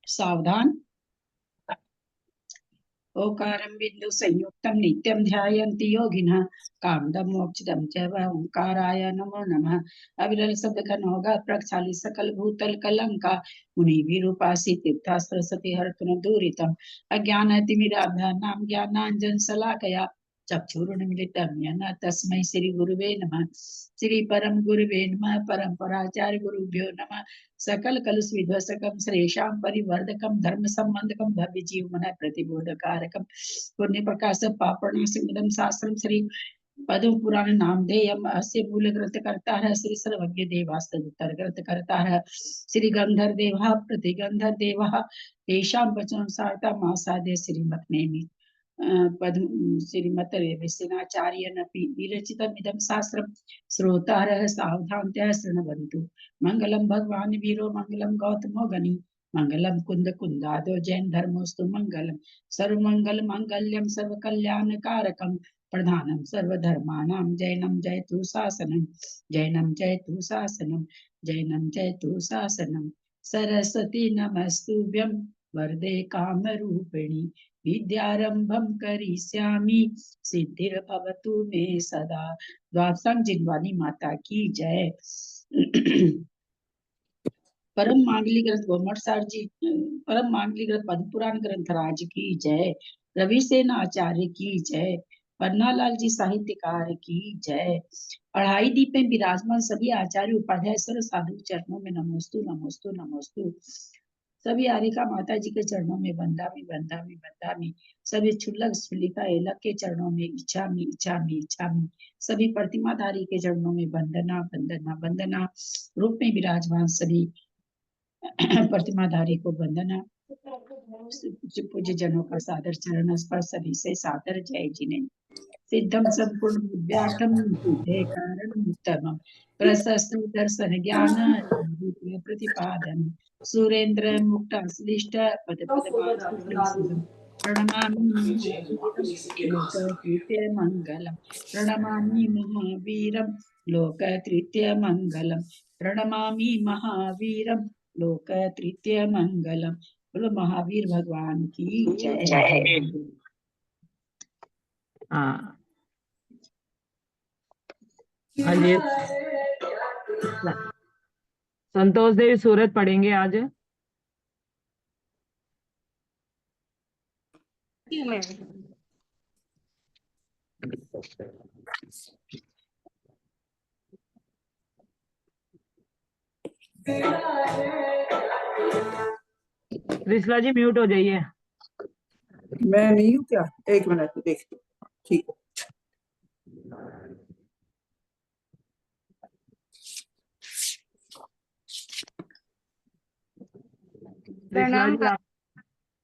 सावधान। ओकारं बिंदु संयुक्तं नित्यं ध्यायन्ति योगिनः कामदं मोक्षदं च वा ओंकाराय नमो नमः। अविरल शब्द का नौगा प्रक्षाली सकल भूतल कलंका मुनि विरूपासी तीर्था सरस्वती हरतुन दूरितम अज्ञानतिमिरान्धनाम ज्ञानांजन शलाकया चक्षुरुन्मिलितं येन तस्मै श्री गुरुवे नमः। श्री परम गुरुवे नमः। परम्पराचार्य गुरुभ्यो नमः। सकल कलुष विध्वसकम श्रेषाम परिवर्धकम धर्म संबंधकम भव्य जीव मन प्रतिबोधकारकम पुण्य प्रकाश पापणासमिदं शास्त्रम श्री पद्म पुराण नामधेयम अस्य मूल ग्रंथ करता है श्री सर्वज्ञ देवास्तर ग्रंथ करता है श्री गंधर देवा प्रतिगंधर देवा तेषां वचनं सारता मासादे श्रीमत् नेमि पद्म श्रीमत विश्वनाचार्यनपि विरचितमिदं शास्त्रं श्रोतारः सावधानतया शृण्वन्तु। मंगलम भगवान वीरो मंगलम गौतमो गनि मंगलम कुंद कुंदादो जैन धर्मोस्तु मंगलम सर्वमंगल मांगल्यम सर्व कल्याण कारकम प्रधानम सर्वधर्माणां जैनम जयतु शासनम जैनम जयतु शासनम जैनम जयतु शासनम। सरस्वती नमस्तुभ्यं वरदे कामरूपिणी विद्यारंभं करिष्यामि सिद्धिर्भवतु मे सदा। द्वादशांग जिनवानी माता की जय। परम मांगली ग्रंथ गोमटसार जी परम मांगली ग्रंथ पद्म पुराण ग्रंथराज की जय। रवि सेन आचार्य की जय। पन्नालाल जी साहित्यकार की जय। अढ़ाई दीप में विराजमान सभी आचार्य उपाध्याय सर्व साधु चरणों में नमोस्तु नमोस्तु नमोस्तु। सभी आरिका माता जी के चरणों में बंदामी बंदामी बंदामी। सभी क्षुल्लक स्फुलिका एलक के चरणों में इच्छामी इच्छामी इच्छामी। सभी प्रतिमाधारी के चरणों में वंदना वंदना वंदना। रूप में विराजमान सभी प्रतिमाधारी को वंदना। पूज्य जनों का सादर चरण स्पर्श सभी से सादर जय जिन्हें। सिद्धम संपूर्ण विद्यार्थम सिद्धे कारण उत्तमम प्रशस्त दर्शन ज्ञान प्रतिपादन सुरेंद्र मुक्त श्लिष्ट पद पद्मासुरम प्रणमामि लोककृत्य मंगलम प्रणमामि महावीरम लोककृत्य मंगलम प्रणमामि महावीरम लोककृत्य मंगलम। बोलो महावीर भगवान की जय। हाँ ये संतोष देवी सूरत पढ़ेंगे आज। त्रिशला जी म्यूट हो जाइए। मैं नहीं हूँ क्या? एक मिनट देख। ठीक है।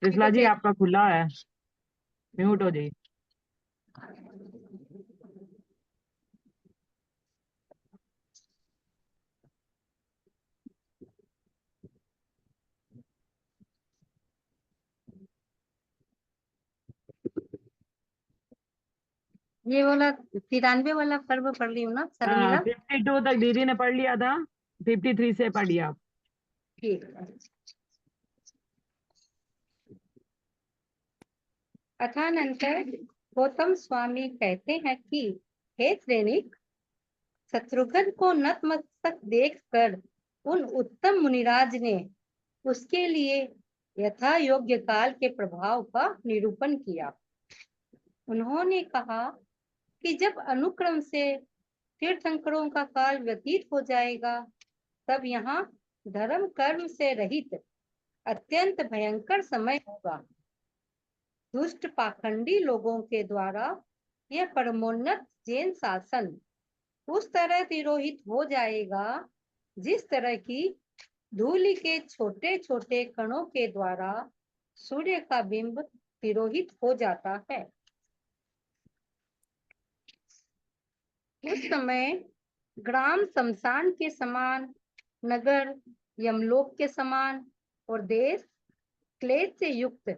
त्रिशला जी आपका खुला है, म्यूट हो जाइए। ये वाला 93 वाला पर्व पढ़ रही हूँ ना शर्मिला। 52 तक दीदी ने पढ़ लिया था, 53 से पढ़िए आप। ठीक है। अथानंतर गौतम स्वामी कहते हैं कि हे सैनिक, शत्रुघ्न को नतमस्तक देखकर उन उत्तम मुनिराज ने उसके लिए यथा योग्य काल के प्रभाव का निरूपण किया। उन्होंने कहा कि जब अनुक्रम से तीर्थंकरों का काल व्यतीत हो जाएगा, तब यहाँ धर्म कर्म से रहित अत्यंत भयंकर समय होगा। दुष्ट पाखंडी लोगों के द्वारा यह परमोन्नत जैन शासन उस तरह तिरोहित हो जाएगा जिस तरह की धूलि के छोटे छोटे कणों के द्वारा सूर्य का बिंब तिरोहित हो जाता है। उस समय ग्राम शमशान के समान, नगर यमलोक के समान और देश क्लेश से युक्त,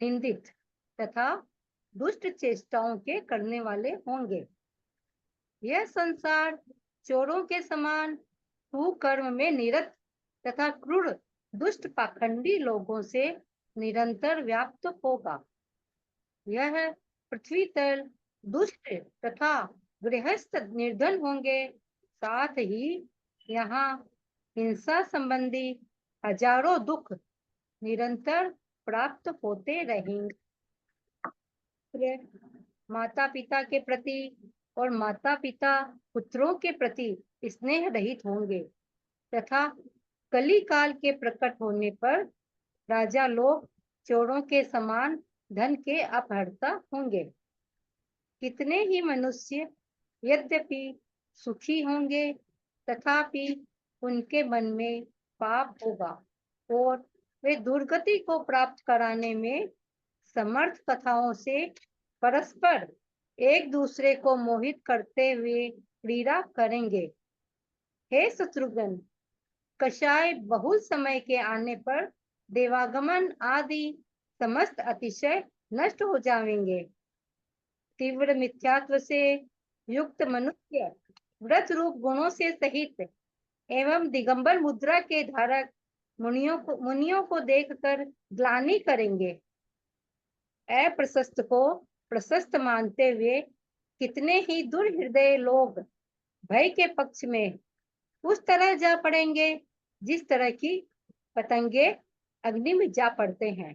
निंदित तथा दुष्ट चेष्टाओं के करने वाले होंगे। यह संसार चोरों के समान कुकर्म में निरत तथा क्रूर दुष्ट पाखंडी लोगों से निरंतर व्याप्त होगा। यह पृथ्वी तल दुष्ट तथा गृहस्थ निर्धन होंगे। साथ ही यहाँ हिंसा संबंधी हजारों दुख निरंतर प्राप्त होते रहेंगे। माता पिता के प्रति और माता पिता पुत्रों के प्रति स्नेह रहित होंगे तथा कली काल के प्रकट होने पर राजा लोग चोरों के समान धन के अपहर्ता होंगे। कितने ही मनुष्य यद्यपि सुखी होंगे तथापि उनके मन में पाप होगा और वे दुर्गति को प्राप्त कराने में समर्थ कथाओं से परस्पर एक दूसरे को मोहित करते हुए क्रीड़ा करेंगे। हे शत्रुघ्न, कषाय बहुत समय के आने पर देवागमन आदि समस्त अतिशय नष्ट हो जाएंगे। तीव्र मिथ्यात्व से युक्त मनुष्य व्रत रूप गुणों से सहित एवं दिगंबर मुद्रा के धारक मुनियों को देखकर ग्लानि करेंगे। अप्रशस्त को प्रशस्त मानते हुए कितने ही दुर्हृदय लोग भय के पक्ष में उस तरह जा पड़ेंगे जिस तरह की पतंगे अग्नि में जा पड़ते हैं।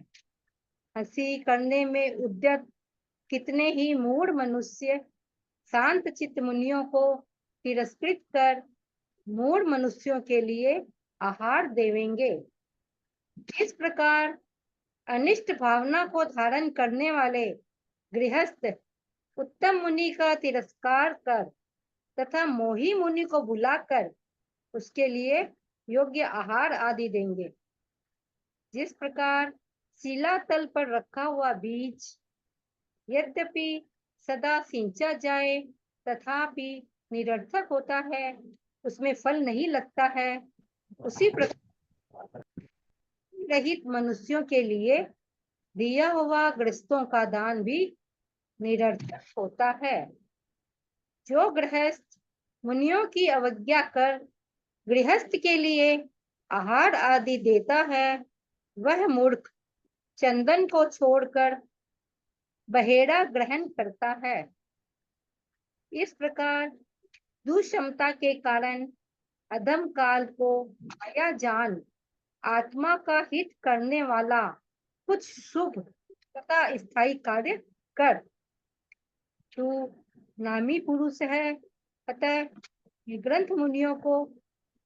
हंसी करने में उद्यत कितने ही मूढ़ मनुष्य शांत चित्त मुनियों को तिरस्कृत कर मूढ़ मनुष्यों के लिए आहार देवेंगे। इस प्रकार अनिष्ट भावना को धारण करने वाले गृहस्थ उत्तम मुनि का तिरस्कार कर तथा मोही मुनि को बुलाकर उसके लिए योग्य आहार आदि देंगे। जिस प्रकार शिलातल पर रखा हुआ बीज यद्यपि सदा सिंचा जाए तथापि निरर्थक होता है, उसमें फल नहीं लगता है, उसी प्रकार रहित मनुष्यों के लिए दिया हुआ गृहस्थों का दान भी निरर्थक होता है। जो गृहस्थ मुनियों की अवज्ञा कर गृहस्थ के लिए आहार आदि देता है, वह मूर्ख चंदन को छोड़कर बहेड़ा ग्रहण करता है। इस प्रकार दुष्क्षमता के कारण अधम काल को माया जान आत्मा का हित करने वाला कुछ शुभ तथा स्थायी कार्य कर। तू नामी पुरुष है, अतः ग्रंथ मुनियों को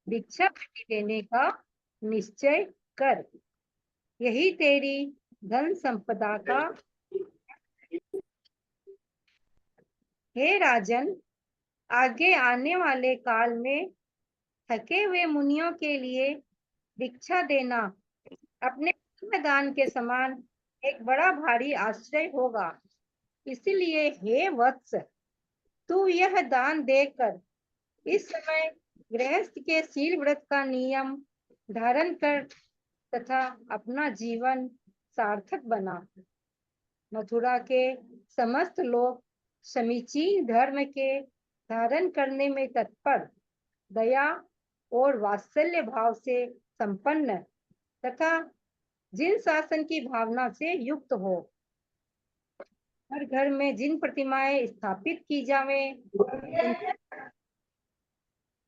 दीक्षा देने का निश्चय कर। यही तेरी धन संपदा का। हे राजन, आगे आने वाले काल में थके हुए मुनियों के लिए दीक्षा देना अपने दान के समान एक बड़ा भारी आश्रय होगा। इसलिए हे वत्स, तू यह दान देकर इस समय गृहस्थ के शील व्रत का नियम धारण कर तथा अपना जीवन सार्थक बना। मथुरा के समस्त लोग समीचीन धर्म के धारण करने में तत्पर, दया और वात्सल्य भाव से संपन्न तथा जिन शासन की भावना से युक्त हो, हर घर में जिन प्रतिमाएं स्थापित की जावे,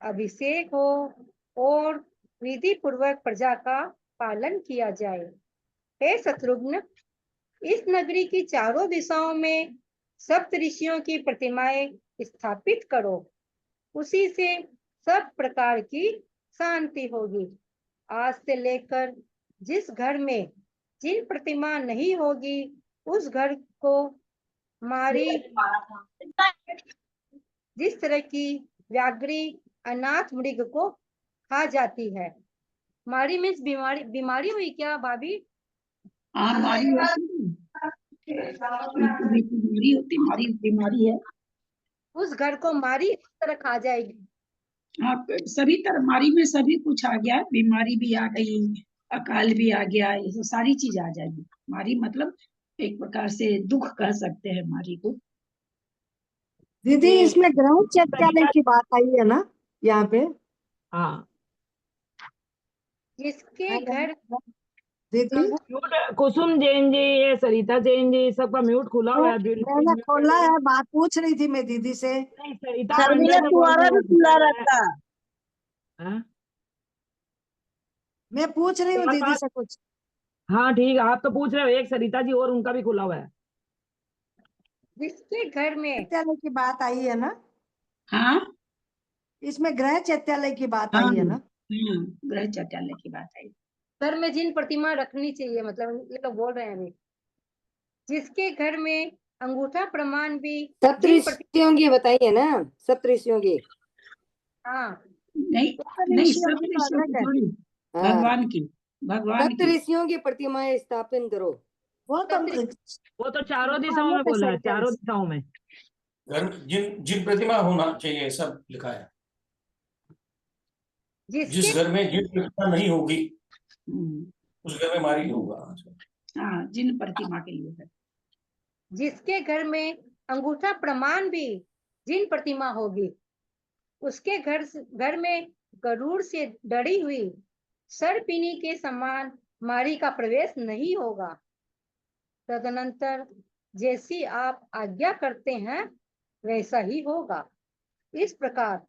अभिषेक हो और विधि पूर्वक प्रजा का पालन किया जाए। हे शत्रुघ्न, इस नगरी की चारों दिशाओं में सप्त ऋषियों की प्रतिमाएं स्थापित करो, उसी से सब प्रकार की शांति होगी। आज से लेकर जिस घर में जिन प्रतिमा नहीं होगी, उस घर को मारी जिस तरह की व्याघ्री अनाथ मृग को खा जाती है। मारी मीन्स बीमारी हुई क्या भाभी? हाँ, बीमारी है। उस घर को मारी इस तरह खा जाएगी। हाँ, सभी तरह मारी में सभी कुछ आ गया, बीमारी भी आ गई, अकाल भी आ गया, ये सब सारी चीज आ जाएगी। मारी मतलब एक प्रकार से दुख कह सकते हैं मारी को। दीदी, इसमें ग्रह चेक करने की बात आई है ना यहाँ पे? हाँ, जिसके घर दीदी म्यूट कुसुम जैन जी, ये सरिता जैन जी, सबका म्यूट खुला हुआ है। बिल्कुल मैंने म्यूट कर खोला दो। है, बात पूछ रही थी मैं दीदी से। नहीं, सरिता शर्मिला मंडल जी बोल तुम्हारा रहे भी हैं, खुला मैं- रहता। हाँ? मैं पूछ रही हूँ चार दीदी पांच। से कुछ। हाँ ठीक है, आप तो पूछ रहे हो, एक सरिता जी और उनका भी खुला हुआ है। जिसके घर में चैत्यालय की बात आई है ना, हाँ इसमें गृह चैत्यालय की बात हाँ आई है ना। गृह चैत्यालय की बात आई। घर में जिन प्रतिमा रखनी चाहिए, मतलब ये लोग बोल रहे हैं अभी, जिसके घर में अंगूठा प्रमाण भी जिन सप्तऋषियों की बताई है ना, सप्तऋषियों की। हाँ नहीं नहीं, ऋषियों सब की तो ऋषियों अलग की है। थोड़ी, हाँ, भगवान की। सप्तऋषियों की प्रतिमाएं स्थापन करो। वो तो वो तो चारों दिशाओं वो में तो बोला है, सही है। चारों दिशाओं में। घर में जिन जिन प्रतिमा होना चाहिए सब लिखा है। जिसके जिस घर में जिन प्रतिमा नहीं होगी हम्म, उस घर में मारी नहीं होगा। हाँ, जिन प्रतिमा के लिए है। जिसके घर में अंगूठा प्रमाण भी जिन प्रतिमा होगी, उसके घर में गरुड़ से डरी हुई सर्पिनी के समान मारी का प्रवेश नहीं होगा। तदनंतर जैसी आप आज्ञा करते हैं वैसा ही होगा। इस प्रकार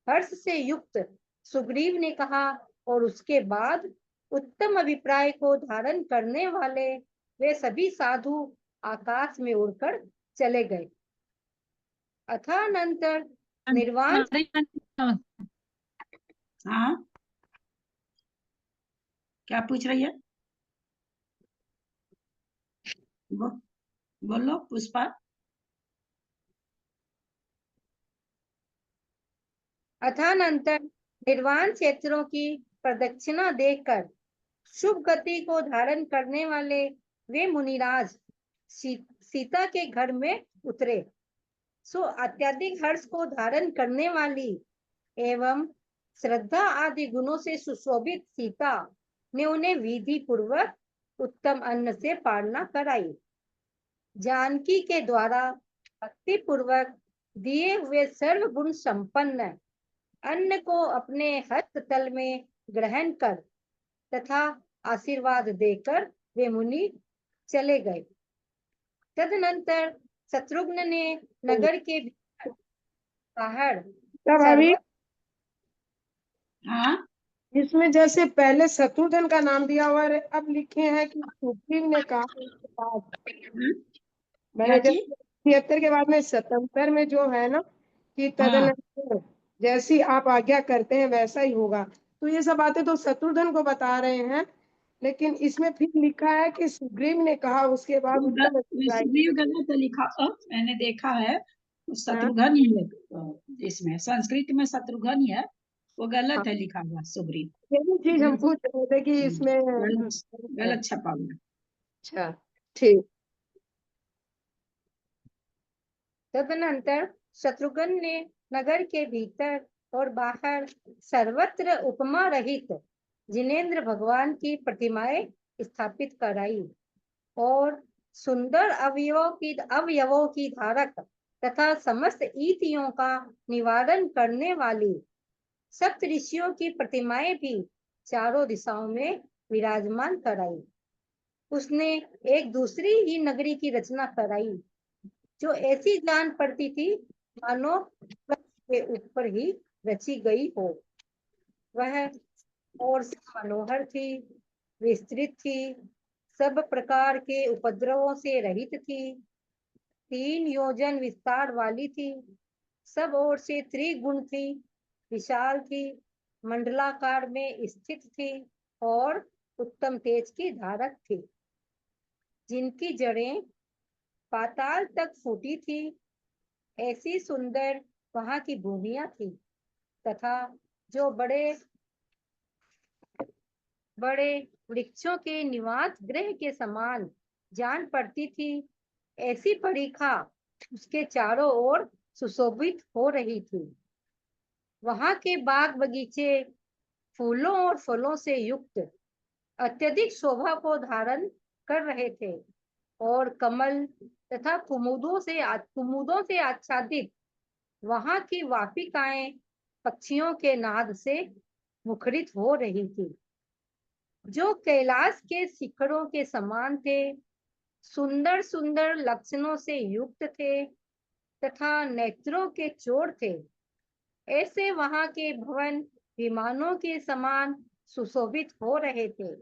हर्ष से युक्त सुग्रीव ने कहा, और उसके बाद उत्तम अभिप्राय को धारण करने वाले वे सभी साधु आकाश में उड़कर चले गए। अथानंतर निर्वाण हाँ, क्या पूछ रही है? बो, बोलो पुष्पा। अथानंतर निर्वाण क्षेत्रों की प्रदक्षिणा देखकर शुभ गति को धारण करने वाले वे मुनिराज सीता के घर में उतरे। सो अत्यधिक हर्ष को धारण करने वाली एवं श्रद्धा आदि गुणों से सुशोभित सीता ने उन्हें विधि पूर्वक उत्तम अन्न से पालना कराई। जानकी के द्वारा भक्ति पूर्वक दिए हुए सर्व गुण संपन्न अन्न को अपने हस्त तल में ग्रहण कर तथा आशीर्वाद देकर वे मुनि चले गए। तदनंतर शत्रुघ्न ने नगर के बाहर सर्व हाँ, इसमें जैसे पहले शत्रुघ्न का नाम दिया हुआ है, अब लिखे हैं कि सुग्रीव ने कहा उसके बाद। क्या मैंने जब चीज? 76 के बाद में 77 में जो है ना कि हाँ, तदनंतर जैसी आप आज्ञा करते हैं वैसा ही होगा, तो ये सब बातें तो शत्रुघ्न को बता रहे हैं, लेकिन इसमें फिर लिखा है कि सुग्रीव ने कहा उसके बाद उत्तम अभिप्राय। सुग्रीव गलत लिखा। मैंने देखा है, हाँ, शत्रुघ्न ही है। इसमें संस्कृत में शत्रुघ्न ही है, वो गलत है लिखा हुआ सुग्रीव। ये भी चीज हम पूछ रहे थे कि इसमें गलत गलत छपा हुआ। अच्छा ठीक। तदनंतर शत्रुघ्न ने नगर के भीतर और बाहर सर्वत्र उपमा रहित जिनेन्द्र भगवान की प्रतिमाएं स्थापित कराई और सुंदर अवयवों की धारक तथा समस्त ईतियों का निवारण करने वाली सप्त ऋषियों की प्रतिमाएं भी चारों दिशाओं में विराजमान कराई। उसने एक दूसरी ही नगरी की रचना कराई जो ऐसी जान पड़ती थी मानो के ऊपर ही रची गई हो। वह और मनोहर थी, विस्तृत थी, सब प्रकार के उपद्रवों से रहित थी, 3 योजन विस्तार वाली थी, सब ओर से त्रिगुण थी, विशाल थी, मंडलाकार में स्थित थी और उत्तम तेज की धारक थी, जिनकी जड़ें पाताल तक फूटी थी। ऐसी सुंदर वहां की भूमियां थी तथा जो बड़े बड़े वृक्षों के निवास गृह के समान जान पड़ती थी। ऐसी परिखा उसके चारों ओर सुशोभित हो रही थी। वहां के बाग बगीचे फूलों और फलों से युक्त अत्यधिक शोभा को धारण कर रहे थे और कमल तथा कुमुदों से आच्छादित वहां की वाटिकाएं पक्षियों के नाद से मुखरित हो रही थी। जो कैलाश के शिखरों के समान थे, सुंदर सुंदर लक्षणों से युक्त थे तथा नेत्रों के चोर थे। ऐसे वहां के भवन विमानों के समान सुशोभित हो रहे थे।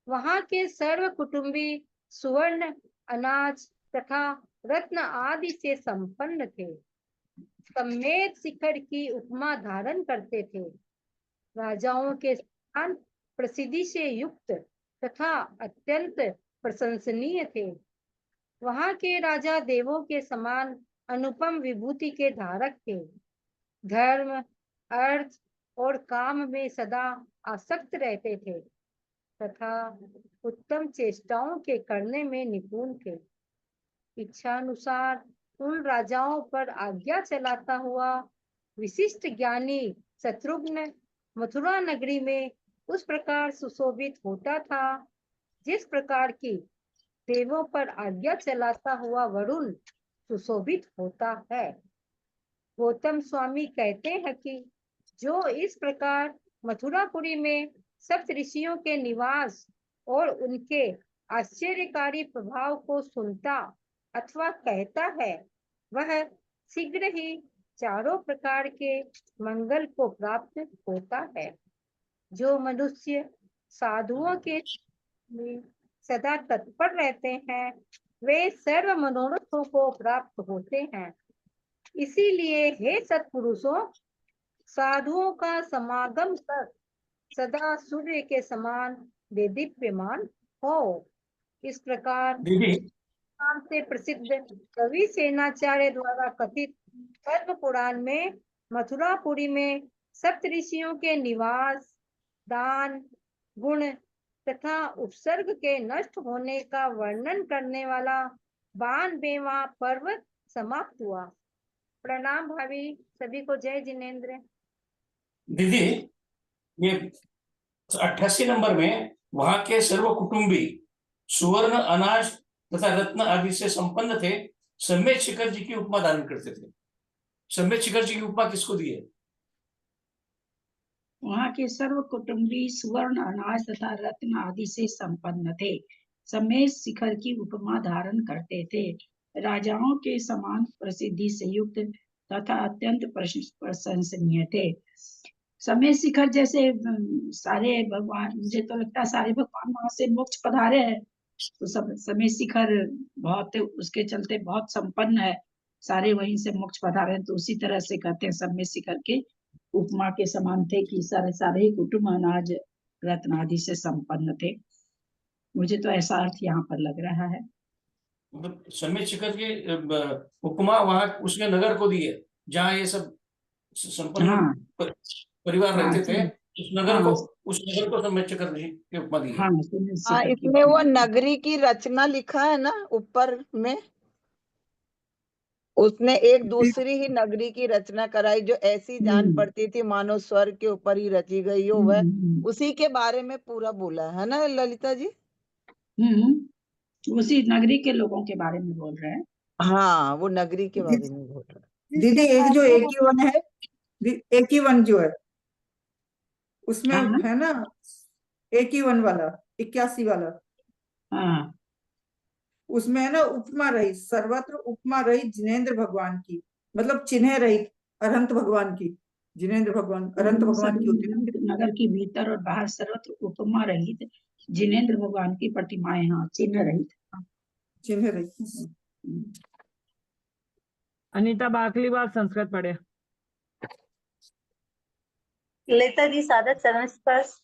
वहां के सर्व कुटुंबी सुवर्ण, अनाज तथा रत्न आदि से संपन्न थे। सम्मेद शिखर की उपमा धारण करते थे। राजाओं के स्थान प्रसिद्धि से युक्त तथा अत्यंत प्रशंसनीय थे। वहां के राजा देवों के समान अनुपम विभूति के धारक थे। धर्म, अर्थ और काम में सदा आसक्त रहते थे तथा उत्तम चेष्टाओं के करने में निपुण थे। इच्छानुसार उन राजाओं पर आज्ञा चलाता हुआ विशिष्ट ज्ञानी शत्रुघ्न मथुरा नगरी में उस प्रकार सुशोभित होता था जिस प्रकार की देवों पर आज्ञा चलाता हुआ वरुण सुशोभित होता है। गौतम स्वामी कहते हैं कि जो इस प्रकार मथुरापुरी में सप्त ऋषियों के निवास और उनके आश्चर्यकारी प्रभाव को सुनता अथवा कहता है, वह शीघ्र ही चारों प्रकार के मंगल को प्राप्त होता है। जो मनुष्य साधुओं के में सदा तत्पर रहते हैं, वे सर्व मनोरथों को प्राप्त होते हैं। इसीलिए हे सत्पुरुषों, साधुओं का समागम कर सदा सूर्य के समान देदीप्यमान हो। इस प्रकार दीदी नाम से प्रसिद्ध कवि सेनाचार्य द्वारा कथित पद्म पुराण में मथुरापुरी में सप्त ऋषियों के निवास, दान, गुण तथा उपसर्ग के नष्ट होने का वर्णन करने वाला 92वां पर्व समाप्त हुआ। प्रणाम भाभी, सभी को जय जिनेंद्र। दीदी ये 88 नंबर में वहां के सर्व कुटुंबी सुवर्ण, अनाज तथा रत्न आदि से संपन्न थे, सम्मेद शिखर जी की उपमा धारण करते थे। सम्मेद शिखर जी की उपमा किसको दी है? वहाँ के सर्व कुटुंबी सुवर्ण, अनाज तथा रत्न आदि से संपन्न थे, सम्मेद शिखर की उपमा धारण करते थे, राजाओं के समान प्रसिद्धि से युक्त तथा अत्यंत प्रशंसनीय थे। सम्मेद शिखर जैसे सारे भगवान, मुझे तो लगता है सारे भगवान वहां से मोक्ष पधारे हैं, तो सब सम्मेद शिखर बहुत उसके चलते बहुत संपन्न है, सारे वहीं से मोक्ष पधारे हैं, तो उसी तरह से कहते हैं सम्मेद शिखर के उपमा के समान थे कि सारे ही कुटुंब अनाज रत्न आदि से संपन्न थे। मुझे तो ऐसा अर्थ यहाँ पर लग रहा है। मतलब सम्मेद शिखर की उपमा वहां उसने नगर को दी है जहाँ ये सब संपन्न हाँ परिवार हाँ रहते थे। हाँ उस नगर को सम्मेद शिखर जी की उपमा दी है। हाँ सम्मेद हाँ, शिखर की इसमें वो उपमा। नगरी की रचना लिखा है ना ऊपर में, उसने एक दूसरी ही नगरी की रचना कराई जो ऐसी जान पड़ती थी मानो स्वर्ग के ऊपर ही रची गई हो, वह उसी के बारे में पूरा बोला है ना ललिता जी। उसी नगरी के लोगों के बारे में बोल रहे हैं। हाँ, वो नगरी के बारे में बोल रहा है। दीदी एक जो 81 है, 81 जो है उसमें हाँ है ना 81 वाला, 81 वाला, हाँ उसमें है ना उपमा रहित, सर्वत्र उपमा रहित जिनेंद्र भगवान की, मतलब चिन्ह रहित अनंत भगवान की। जिनेंद्र भगवान अनंत भगवान की होती है। नगर के भीतर और बाहर सर्वत्र उपमा रहित जिनेंद्र भगवान की प्रतिमाएं, हाँ चिन्ह रहित, चिन्ह रहित। अनीता बाकली बात संस्कृत पढ़े। ललिता जी सादर चरण स्पर्श।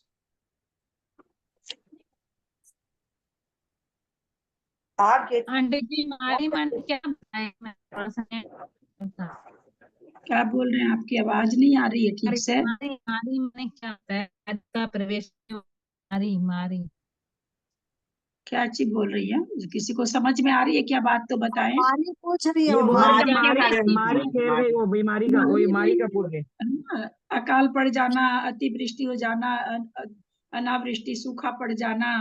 आगे आंटी जी मारी मन क्या बताएं, मैं थोड़ा सा क्या बोल रहे हैं? आपकी आवाज नहीं आ रही है ठीक से। मारी मारी मैंने क्या बताया का प्रवेश, मारी मारी क्या चीज बोल रही है? किसी को समझ में आ रही है क्या बात तो बताएं। मारी पूछ रही ये हो, मारी मारी मारी खेल गई, वो बीमारी का, वही मारी का पूछ गई। अकाल पड़ जाना, अतिवृष्टि हो जाना, अनावृष्टि, सूखा पड़ जाना,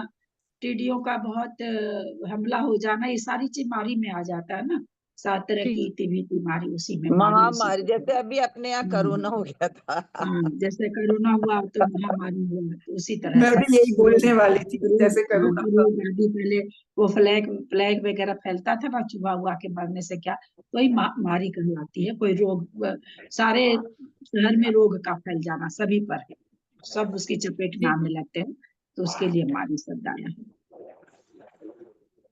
टिड्डियों का बहुत हमला हो जाना, ये सारी चीज मारी में आ जाता है ना। सात तरह ठीक। की इतनी बीमारी उसी में मारी, उसी महामारी, को जैसे अभी अपने यहाँ कोरोना हो गया था। हाँ, जैसे कोरोना हुआ तो महामारी हुआ, तो उसी तरह मैं से भी यही बोलने वाली थी, रोग, जैसे कोरोना था। रोग आदि पहले वो फ्लैग वगैरह फैलता था ना, चूहा हुआ के मरने से, क्या वही महामारी कहलाती है। कोई रोग सारे शहर में रोग का फैल जाना सभी पर, सब उसकी चपेट में आने लगते हैं, तो उसके लिए मारी शब्द आया है।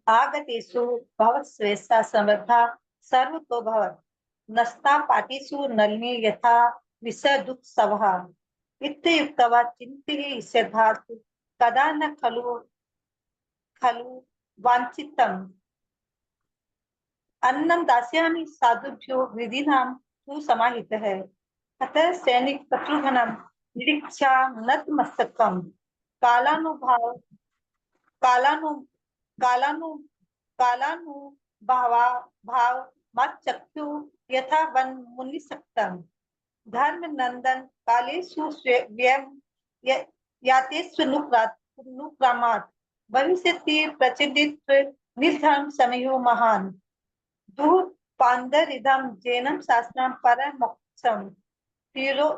आगतेषु भवस्वेषा समृद्धा सर्वतो भवत् नस्ता पाटिषु नलिनी यथा विषदुत्सवः इत्युक्त्वा चिन्तिः सिद्धार्थ कदा न खलु खलु वाञ्छितम् अन्नं दास्यामि साधुभ्यो विधिनां सुसमाहितः अतः सैनिक शत्रुघ्नं निरीक्षा नतमस्तकं कालानुभाव कालानु कालानु कालानुभावा भाव मच्चक्षु यथा वन मुनि सक्तम धर्म नंदन कालेषु व्ययम यातेषु नुक्रामात् भविष्यति प्रचलित निर्धर्म समयो महान दुः पांदरिदम जैनम शास्त्रम परमोक्षम तिरो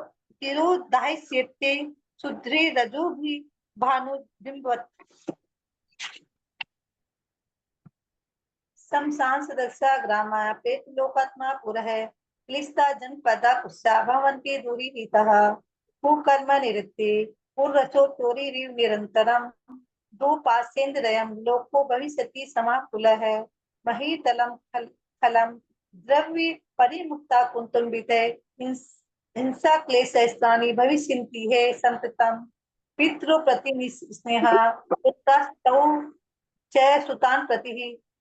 तिरो दाह्यते शुद्रे रजो भी भानुबिंबवत् शमशान सदस्या ग्रामाय पेट लोकात्मा पुरः क्लिष्टा जनपदा कुस्सा भवन्ति दूरीहितः कुकर्म निवृत्ति पुरसो चोरीरिव निरन्तरं दुपासेन्द्रयं लोको भविष्यति समाकुलः महीतलं खलं द्रव्य परिमुक्ता कुन्तुम्बिते हिंसा क्लेशस्थानि भविष्यन्ति हे संततं पितृ प्रति स्नेहा पुत्रस्तौ च सुतान् प्रतिः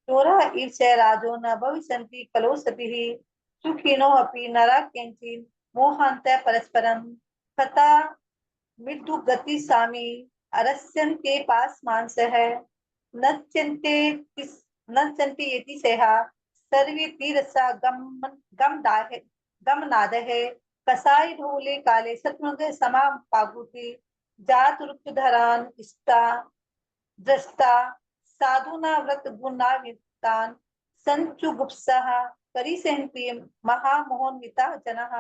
चोरा ईर्ष्या राजो न भविष्यन्ति खलु सतिः सुखिनो अपि नरा केंचित् मोहान्त परस्परं तथा मृत्यु गति सामी अरस्यन्ते पासमांसः नच्यन्ते इति सेहा सर्वे तीरसा गमनादः कसाई ढोले काले शत्रुघ्न समा पागुति जातुरुक्धरान इष्टा दृष्टा साधुना व्रत गुणावितान संचुगुप्सः करिसेन्ति महामोहन्विता जनः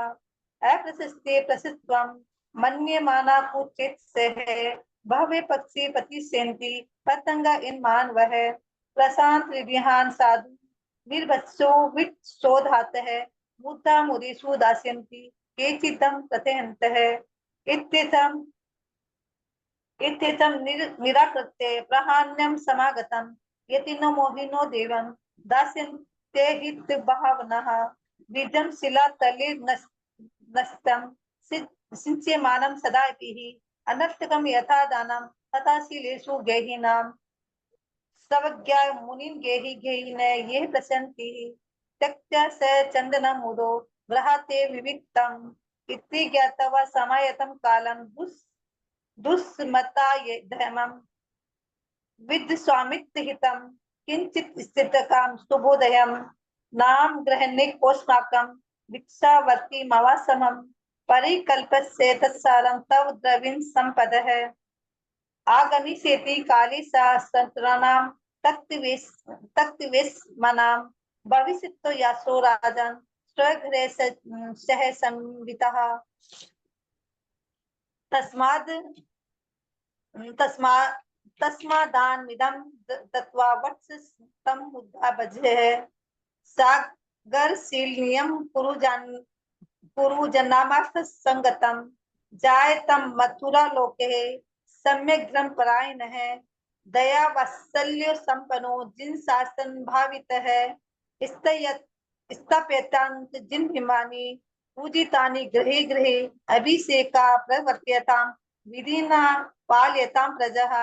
अप्रशस्ते प्रसिद्धं मन्यमाना कुचित सह भवे पक्षी पतिसेन्ति पतंगा इन मानवः प्रशांत विहान साधु निर्वत्सो विट शोधातः मुद्दा मुदिषु दास्यन्ति केचिदं प्रत्यहन्तः इत्येतं निराकृत्य प्रहान्यं समागतं यतिनो मोहिनो देवं दास्यन्ते हित भावनः बीजं शिलातले नष्टं सिंच्यमानं सदापिः अनर्थकं यथा दानं तथा शीलेषु गेहिनां सर्वज्ञा मुनिं गेहि गेहिन ये प्रसन्तिः त्यक्त्या स चन्दनं मुदो गृहाते विविक्तम् इति ज्ञात्वा समायतं कालं दुस्मता धर्मं विद् स्वामित्वहितं किंचित स्थितकां सुबोधयं नाम ग्रहणे कोस्माकं भिक्षावर्ती मवासमं परिकल्पस्य तत्सारं तव द्रविण संपदः आगमिष्यति काले सा संतराणां तक्तवेश्मनां भविष्यतो यासो राजन् स्वगृहे सह संवितः तस्मादान्मिदं दत्वा वत्सं मुद्दा भजेः सागरशीलनियं कुरुजनामार्थ संगतं जायतं मथुरा लोके सम्यग्रम परायणः दया वात्सल्य संपन्नो जिन शासन भावितः स्थाप्यतांत जिन भीमानि पूजितानि गृहे गृहे अभिषेका प्रवर्त्यतां विधिना पाल्यतां प्रजः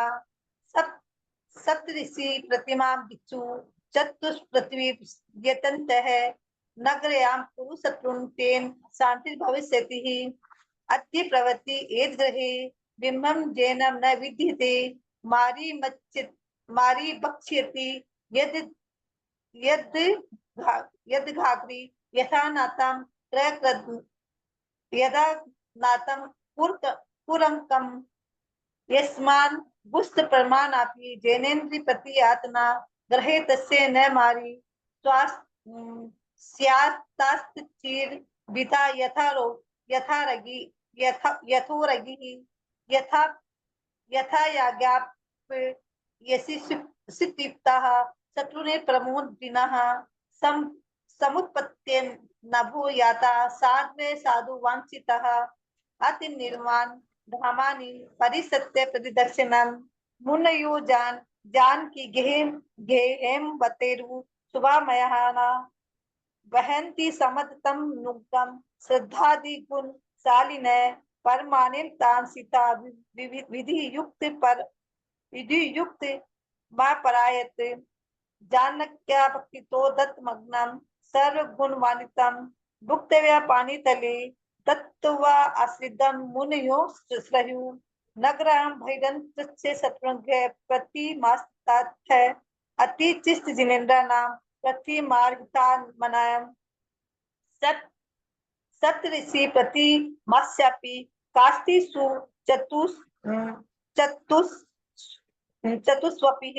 सप्तऋषि प्रतिमां भिक्षु चतुष्पृथ्वी यतन्तः नगरयां कुरुशत्रुं तेन शान्तिर्भविष्यति अद्य प्रवृत्ति एद्गृहे बिम्बं जैनं न विद्यते मारी बक्ष्यति यद घाग्री यथा नातं यदा नातं पुरंकम यस्मान् गुस्त प्रमाणापि जैनेन्द्रि प्रति आत्मा ग्रहे तस्य न मारी स्यात्तश्चिर विता यथारगी यथोरगिः यथा यथा याज्ञाप यशिष्टिप्तः शत्रुने प्रमोदिनः समुत्पत्ते नभो याता साध्वे साधु वांछितः अति निर्वाण धामानि परिसत्य प्रतिदर्शनम मुनयो जान की गेहेम बतेरु शुभामयहाना वहन्ति समदतम नुक्तम श्रद्धादि गुण शालिने परमानिल तान सीता विधि युक्त मा परायत जानक्या भक्तितो दत्त मग्नम सर्व गुण वानितम भुक्तव्या पानी तले तत्वा आश्रितम मुनयो श्रयु नगरम भैरन तस्य शत्रुघ्न प्रति मास्तात है अति चिस्त जिनेन्द्र नाम प्रति मार्गतान मनायम सत ऋषि प्रति मास्यापि कास्ति सु चतुस्वपिः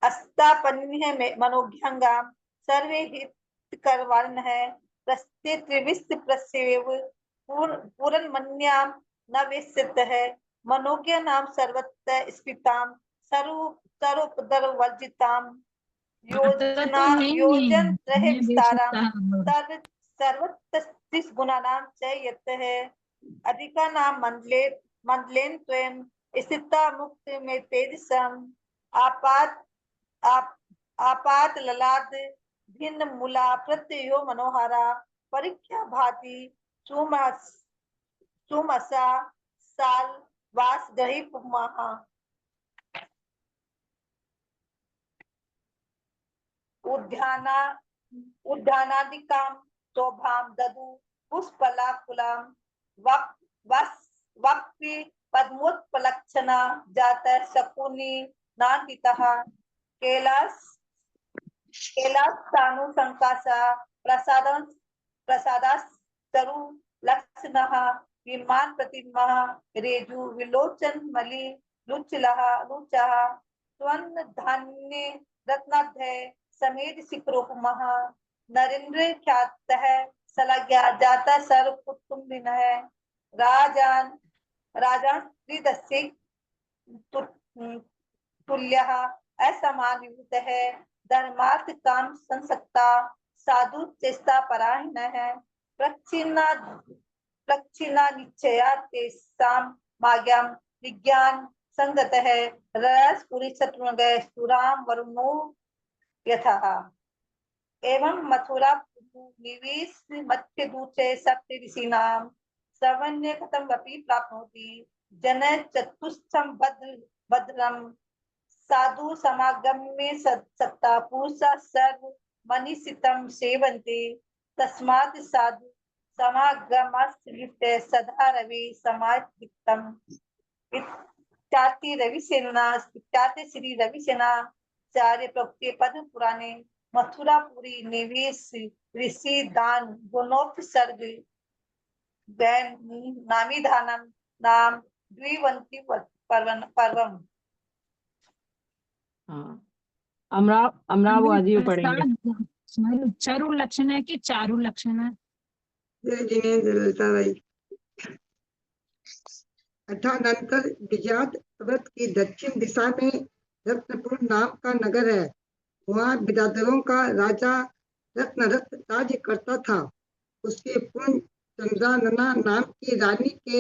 अस्तापन्य मनोभ्यंगाम सर्वे हितकरवान है प्रस्ते त्रिविस्त प्रसेव पूरन मन्याम न विस्सित है मनोज्ञ नाम सर्वत्र स्फिताम सर्वोपदर वर्जिताम योजन रहे विस्ताराम सर्वत्र गुणानाम च यत् है अधिका नाम मंडलेन त्वं स्थिता मुक्त में तेजसम आपात ललाद भिन्न मूला प्रत्ययो मनोहरा परीक्षा भाति सुमसा साल वास गही पुमहा उद्यानादिकाम शोभाम ददु पुष्पला कुलाम वक्पि पद्मोत्पलक्षणा जात शकुनी नान्दितः कैलासानु संकासा प्रसादास्तरु लक्षणः विमान प्रतिमा रेजु विलोचन मलि लुचः स्वर्ण धान्य रत्नाध्य समेत शिखरोपमः नरेंद्र ख्यातः सलग्या जाता सर्व कुटुंबिन है राजान त्रिदस्य तुल्यः असमान विभूत है धर्मार्थ काम संसक्ता साधु चेष्टा परायण है प्रक्षिणा निश्चया तेषां माज्ञां विज्ञान संगत है रस पुरी शत्रुघ्न सुराम वरुणो यथा एवं मथुरा निवेश मध्य दूचे सप्त ऋषीणां श्रवण्य कथम वपि प्राप्नोति जन चतुष्टम भद्रम साधु समागम्य सत्ता पुरुषा सर्व मनीषितम सेवन्ते तस्मात् साधु समागमस्ते सदा रवि समाधितम इत्यादि रविसेना इत्यादि श्री रविसेना चार्य प्रवक्ते पद्म पुराणे मथुरापुरी निवेश ऋषि दान गुणोपसर्ग नामिधानम नाम द्विवंती पर्वम। अमरावती पढ़ेंगे। चारु लक्षण है कि चारु लक्षण है? अठानंतर विजात पर्वत की दक्षिण दिशा में रत्नपुर नाम का नगर है। वहाँ विद्याधरों का राजा रत्नरथ राज्य करता था। उसके पुण्य चंद्रानना नाम की रानी के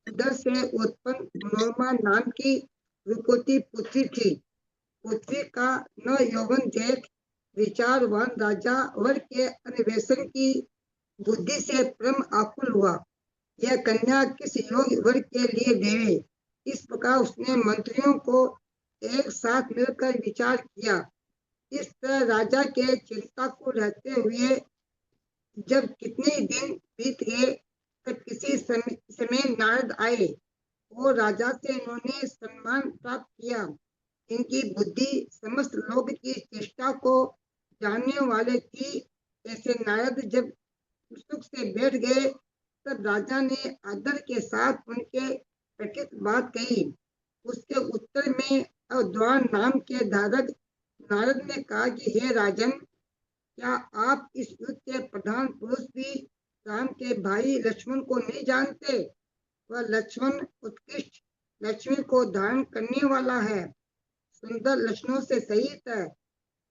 उदर से उत्पन्न मनोरमा नाम की रूपवती पुत्री थी। पुत्री का न यौवन जेठ विचारवान राजा वर के अन्वेषण की बुद्धि से परम आकुल हुआ। यह कन्या किस योग्य वर के लिए देवे, इस प्रकार उसने मंत्रियों को एक साथ मिलकर विचार किया। इस तरह राजा के चिंता को रहते हुए जब कितने दिन बीत गए तब किसी समय नारद आए और राजा से इन्होंने सम्मान प्राप्त किया। इनकी बुद्धि समस्त लोक की चेष्टा को जानने वाले थी। ऐसे नारद जब सुख से बैठ गए तब राजा ने आदर के साथ उनके कथित बात कही। उसके उत्तर में अद्वान नाम के धारक नारद ने कहा कि हे राजन, क्या आप इस युद्ध के प्रधान पुरुष भी राम के भाई लक्ष्मण को नहीं जानते? वह लक्ष्मण उत्कृष्ट लक्ष्मी को धारण करने वाला है, सुंदर लक्षणों से सहित है।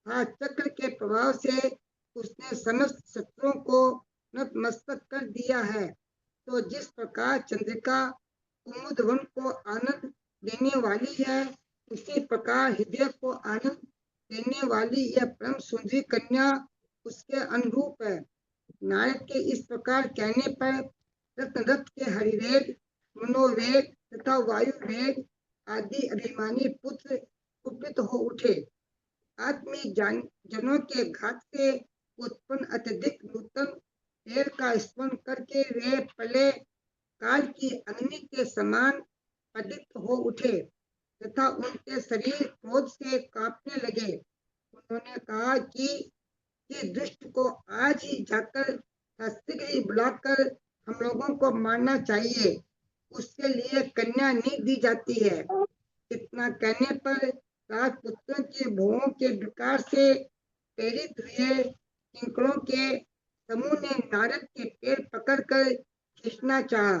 हाँ, चक्र के प्रभाव से उसने समस्त शत्रुओं को नतमस्तक कर दिया है। तो जिस प्रकार चंद्रिका कुमुद वन को आनंद देने वाली है, उसी प्रकार हृदय को आनंद देने वाली यह परम सुंदरी कन्या उसके अनुरूप है। नारद के इस प्रकार कहने पर रत्न के हरिवेग, मनोवेग तथा वायु वेग आदि अभिमानी पुत्र कुपित हो उठे। आत्मी जनों के घात से उत्पन्न अत्यधिक नूतन तेल का स्मरण करके वे पले काल की अग्नि के समान प्रदीप्त हो उठे तथा उनके शरीर क्रोध से कांपने लगे। उन्होंने कहा कि दुष्ट को आज ही जाकर शीघ्र ही बुलाकर हम लोगों को मारना चाहिए, उसके लिए कन्या नहीं दी जाती है। इतना कहने पर राजपुत्रों के भुवों के विकार से प्रेरित हुए किंकरों के समूह ने नारद के पैर पकड़कर खींचना चाहा,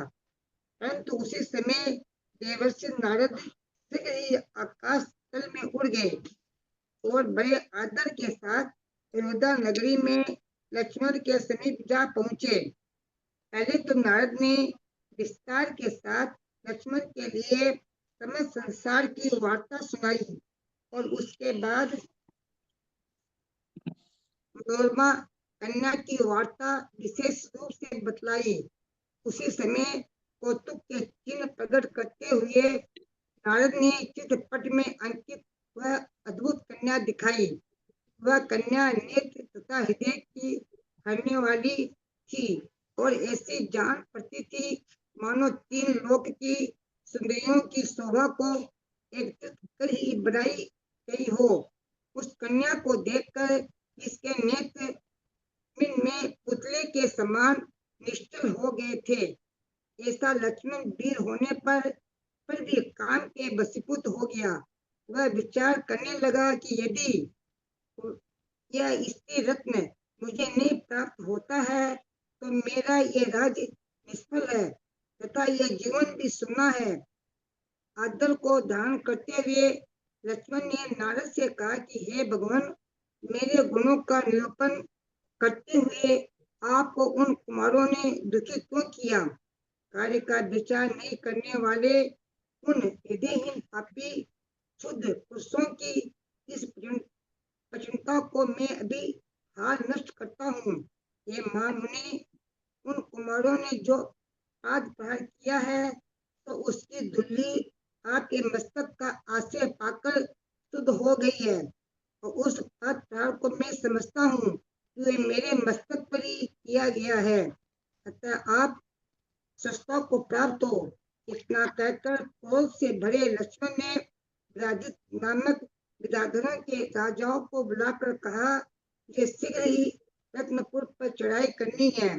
परंतु उसी समय देवर्षि नारद शीघ्र ही आकाश तल में उड़ गए और बड़े आदर के साथ अयोध्या नगरी में लक्ष्मण के समीप जा पहुंचे। पहले तो नारद ने विस्तार के साथ लक्ष्मण के लिए समस्त संसार की वार्ता सुनाई और उसके बाद मनोरमा कन्या की वार्ता विशेष रूप से बतलाई। उसी समय कौतुक के चिन्ह प्रकट करते हुए नारद ने चित्रपट में अंकित वह अद्भुत कन्या दिखाई। वह कन्या नेत्र तथा हृदय की हरने वाली थी और ऐसी जान पड़ती थी मानो तीन लोक की सुंदरियों की शोभा को एकत्रित कर ही बनाई गई हो। उस कन्या को देखकर इसके नेत्र में पुतले के समान निश्चल हो गए थे। ऐसा लक्ष्मण वीर होने पर भी काम के वशीभूत हो गया। वह विचार करने लगा कि यदि यह स्त्री रत्न मुझे नहीं प्राप्त होता है तो मेरा ये राज्य निष्फल है तथा यह जीवन भी सुना है। आदर को धारण करते हुए लक्ष्मण ने नारद से कहा कि हे भगवान, मेरे गुणों का निरूपण करते हुए आपको उन कुमारों ने दुखी क्यों किया? कार्य का विचार नहीं करने वाले उन हृदयहीन पापी शुद्ध पुरुषों की इस प्रचंडता को मैं अभी हाल नष्ट करता हूँ। ये महामुनि, उन कुमारों ने जो पाद प्रहार किया है तो उसकी धुल्ली आपके मस्तक का आश्रय पाकर शुद्ध हो गई है और उस पाद प्रहार को मैं समझता हूँ कि मेरे मस्तक पर ही किया गया है, अतः आप सस्ता को प्राप्त हो। इतना कहकर क्रोध से भरे लक्ष्मण ने विराजित नामक विदाधरों के राजाओं को बुलाकर कहा, ये शीघ्र ही रत्नपुर पर चढ़ाई करनी है,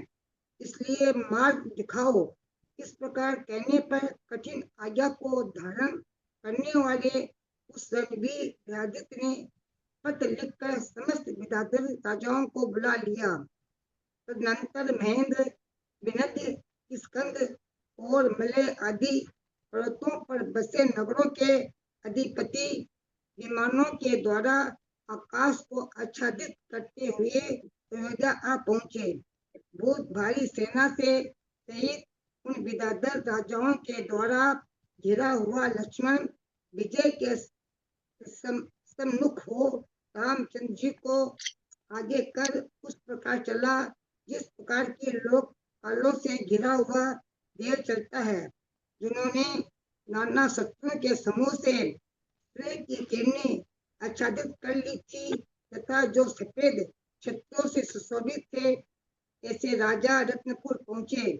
इसलिए मार्ग दिखाओ। इस प्रकार कहने पर कठिन आज्ञा को धारण करने वाले उस रणवीर विराजित ने पत्र लिखकर समस्त विदाधर राजाओं को बुला लिया। तदनंतर महेंद्र, विनद्य, स्कंद और मलय आदि पर्वतों पर बसे नगरों के अधिपति विमानों के द्वारा आकाश को आच्छादित करते हुए अयोध्या आ पहुंचे। बहुत भारी सेना से सहित उन विदाधर राजाओं के द्वारा घिरा हुआ लक्ष्मण विजय के सम्मुख हो रामचंद्र जी को आगे कर उस प्रकार चला जिस प्रकार के लोग कालों से घिरा हुआ देर चलता है, जिन्होंने नाना शत्रुओं के समूह से सूर्य की किरणें आच्छादित कर ली थी तथा जो सफेद छत्रों से सुशोभित थे, ऐसे राजा रत्नपुर पहुंचे।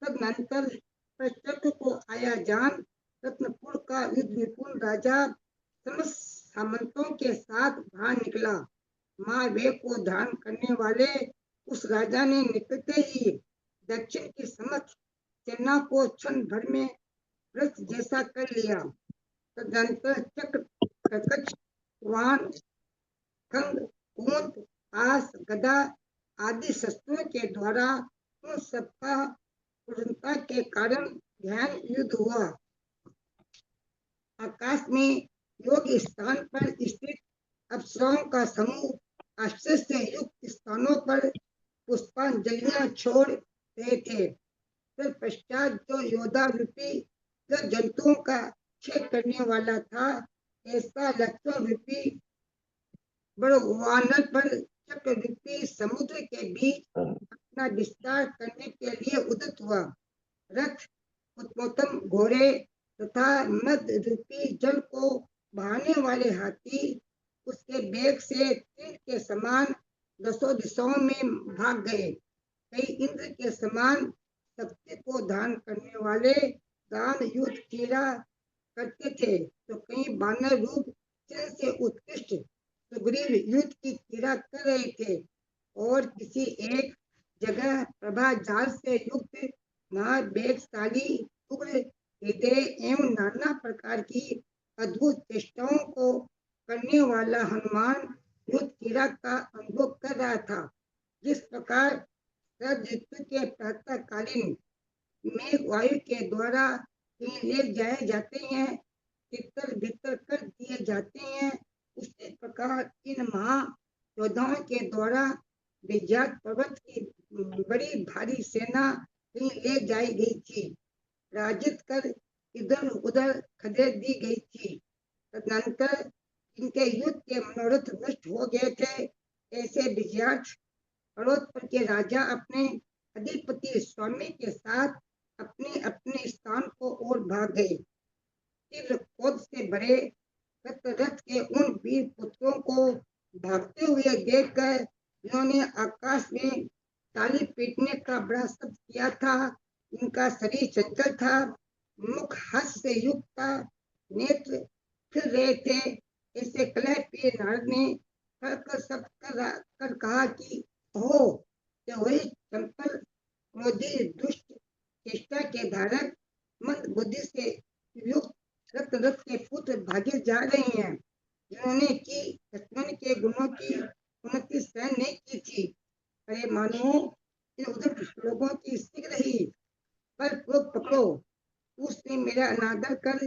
तदनंतर प्रत्यक्ष को आया जान रत्नपुर का युद्ध निपुण राजा समस्त सामंतों के साथ बाहर निकला। महावेग को धारण करने वाले उस राजा ने निकलते ही दक्षिण की समस्त सेना को क्षण भर में वृक्ष जैसा कर लिया। तदनंतर चक्र, प्रकच, वाहन, खंग, कूंद पास गदा आदि शस्त्रों के द्वारा उन सबका पूर्णता के कारण ध्यान युद्ध हुआ। आकाश में योग स्थान पर स्थित अप्सराओं का समूह आश्चर्य से युक्त स्थानों पर पुष्पांजलियां छोड़ रहे थे। तत्पश्चात जो योद्धा रूपी जंतुओं का छेद करने वाला था, ऐसा लक्षण रूपी वानर पर चक्र रूपी समुद्र के बीच अपना विस्तार करने के लिए उदित हुआ। रथ, उत्तमोत्तम घोड़े तथा मद रूपी जल को बहाने वाले हाथी उसके वेग से तीर के समान दसों दिशाओं में भाग गए। कई इंद्र के समान शक्ति को धारण करने वाले दान युद्ध क्रीड़ा करते थे, तो कई बानर रूप चिन्ह से उत्कृष्ट सुग्रीव युद्ध की क्रीड़ा कर रहे थे, और किसी एक जगह प्रभा जाल से युक्त महावेगशाली उग्र हृदय एवं नाना प्रकार की अद्भुत चेष्टाओं को करने वाला हनुमान युद्ध क्रीड़ा का अनुभव कर रहा था। जिस प्रकार शरद ऋतु के प्रातःकालीन मेघ वायु के द्वारा ले जाए जाते हैं, तितर बितर कर दिए जाते हैं, उसी प्रकार इन महायोद्धाओं के द्वारा विजयात पर्वत की बड़ी भारी सेना ले जाई गई थी, पराजित कर इधर उधर खदेड़ दी गई थी। तदनंतर इनके युद्ध के मनोरथ नष्ट हो गए थे। ऐसे विजयार्थ पर्वत पर के राजा अपने अधिपति स्वामी के साथ अपने अपने स्थान को ओर भाग गए। तीव्र क्रोध से भरे रथ के उन वीर पुत्रों को भागते हुए देखकर जिन्होंने आकाश में ताली पीटने का बड़ा शब्द किया था, इनका शरीर चंचल था, मुख हास्य से युक्त था, नेत्र फिर रहे थे। ऐसे कलह प्रिय नारद ने कर सब कर कहा कि हो वही चंपल क्रोधी दुष्ट चेष्टा के धारक मंद बुद्धि से युक्त रथ के पुत्र भागे जा रहे हैं, जिन्होंने कि लक्ष्मण के गुणों की उन्नति सहन नहीं की थी। अरे मानो इन उधर लोगों की शीघ्र ही पर पकड़ो, उसने मेरा अनादर कर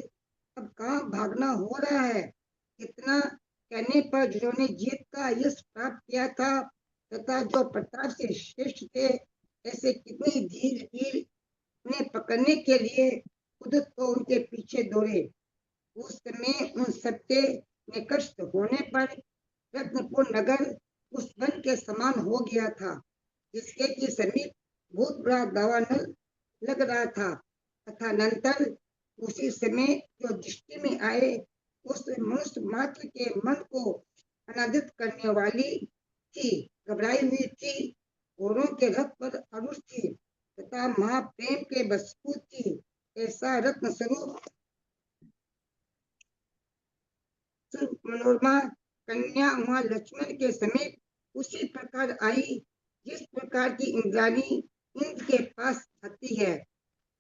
अब कहाँ भागना हो रहा है। इतना कहने पर जिन्होंने जीत का यश प्राप्त किया था तथा जो प्रताप से श्रेष्ठ थे, ऐसे कितनी धीर वीर उन्हें पकड़ने के लिए उदित को उनके पीछे दौड़े। उस समय उन सबके निकट होने पर रत्नपुर नगर उस वन के समान हो गया था, जिसके की समीप बहुत बड़ा दावानल लग रहा था। तथा नंतर उसी समय जो दृष्टि में आए उस मनुष्य मात्र के मन को अनादित करने वाली थी, घबराई हुई थी, घोड़ों के रथ पर आरूढ़ थी तथा महाप्रेम के बसपूत थी। ऐसा रत्न स्वरूप मनोरमा कन्या वहाँ लक्ष्मण के समीप उसी प्रकार आई जिस प्रकार की इंद्राणी इंद्र के पास आती है,